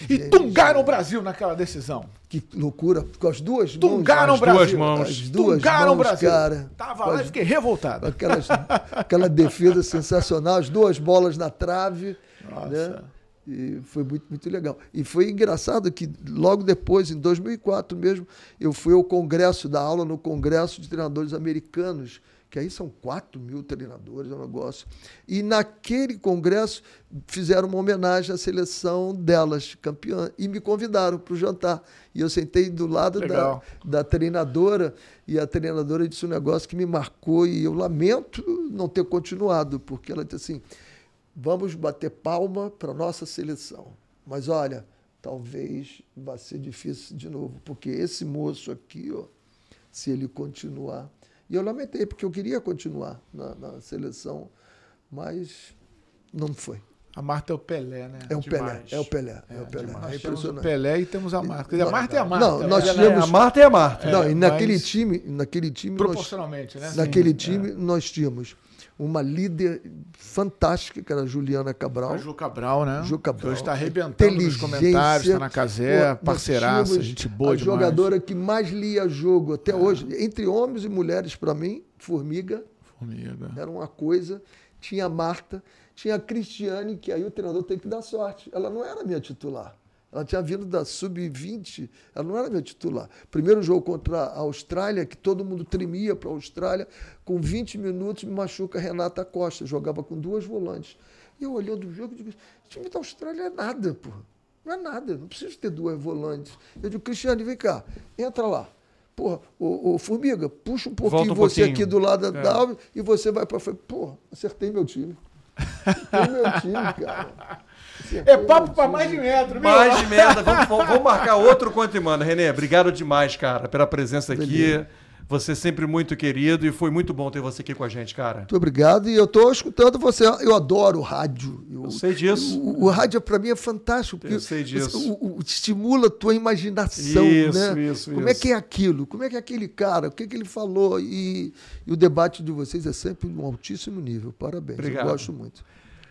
E tungaram o Brasil naquela decisão. Que loucura, com as duas tungaram mãos. O Brasil. As duas tungaram mãos, o Brasil. Cara. Tava lá e fiquei revoltado. Aquela defesa sensacional, as 2 bolas na trave. Nossa. Né? E foi muito, muito legal. E foi engraçado que logo depois, em 2004 mesmo, eu fui ao congresso, dar aula no Congresso de Treinadores Americanos, que aí são 4.000 treinadores, é um negócio. E naquele congresso fizeram uma homenagem à seleção delas, campeã, e me convidaram para o jantar. E eu sentei do lado da treinadora, e a treinadora disse um negócio que me marcou, e eu lamento não ter continuado, porque ela disse assim, vamos bater palma para a nossa seleção. Mas olha, talvez vá ser difícil de novo, porque esse moço aqui, se ele continuar... E eu lamentei, porque eu queria continuar na seleção, mas não foi. A Marta é o Pelé, né? É o Pelé. É Nós temos o Pelé e temos a Marta. Quer dizer, a Marta é a Marta. Não, nós tínhamos... A Marta é a Marta. Não, e naquele time... Proporcionalmente, né? Naquele time, nós tínhamos uma líder fantástica, que era a Juliana Cabral. A Ju Cabral, né? Ju Cabral. Hoje está arrebentando nos comentários, está na Casé, parceiraça, gente boa demais. A jogadora que mais lia jogo até hoje, entre homens e mulheres, para mim, Formiga. Era uma coisa. Tinha a Marta, tinha a Cristiane, que aí o treinador tem que dar sorte. Ela não era minha titular. Ela tinha vindo da sub-20, ela não era minha titular. Primeiro jogo contra a Austrália, que todo mundo tremia para a Austrália, com 20 minutos me machuca a Renata Costa, jogava com 2 volantes. E eu olhando o jogo e digo, o time da Austrália é nada, pô. Não é nada, não precisa ter 2 volantes. Eu digo, Cristiane, vem cá, entra lá. Porra, ô Formiga, puxa um pouquinho você aqui do lado da Alves e você vai para frente. Porra, acertei meu time. Acertei meu time, cara. É papo para mais de metro, viu? Mais de metro. Vamos marcar outro Conta e Manda. Renê, obrigado demais, cara, pela presença aqui. Beleza. Você sempre muito querido e foi muito bom ter você aqui com a gente, cara. Muito obrigado. E eu estou escutando você. Eu adoro o rádio. Eu sei disso. O rádio, para mim, é fantástico. Porque eu sei disso. Estimula a tua imaginação. Isso, né? isso. Como é que é aquilo? Como é que é aquele cara? O que ele falou? E o debate de vocês é sempre de um altíssimo nível. Parabéns. Obrigado. Eu gosto muito.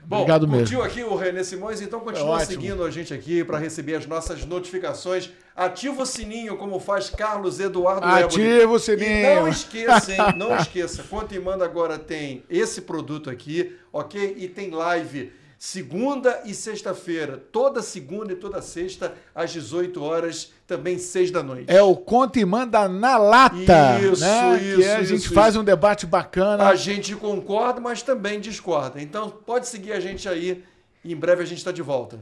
Bom, obrigado curtiu mesmo. Aqui o Renê Simões, então continua seguindo a gente aqui para receber as nossas notificações. Ativa o sininho, como faz Carlos Eduardo Éboli. Ativa o sininho. E não esqueça, hein? Não esqueça. Conta e Manda agora tem esse produto aqui, ok? E tem live segunda e sexta-feira. Toda segunda e toda sexta, às 18 horas, também 6 da noite. É o Conta e Manda na lata. Isso, né? isso. Que a gente faz um debate bacana. A gente concorda, mas também discorda. Então, pode seguir a gente aí E em breve a gente está de volta.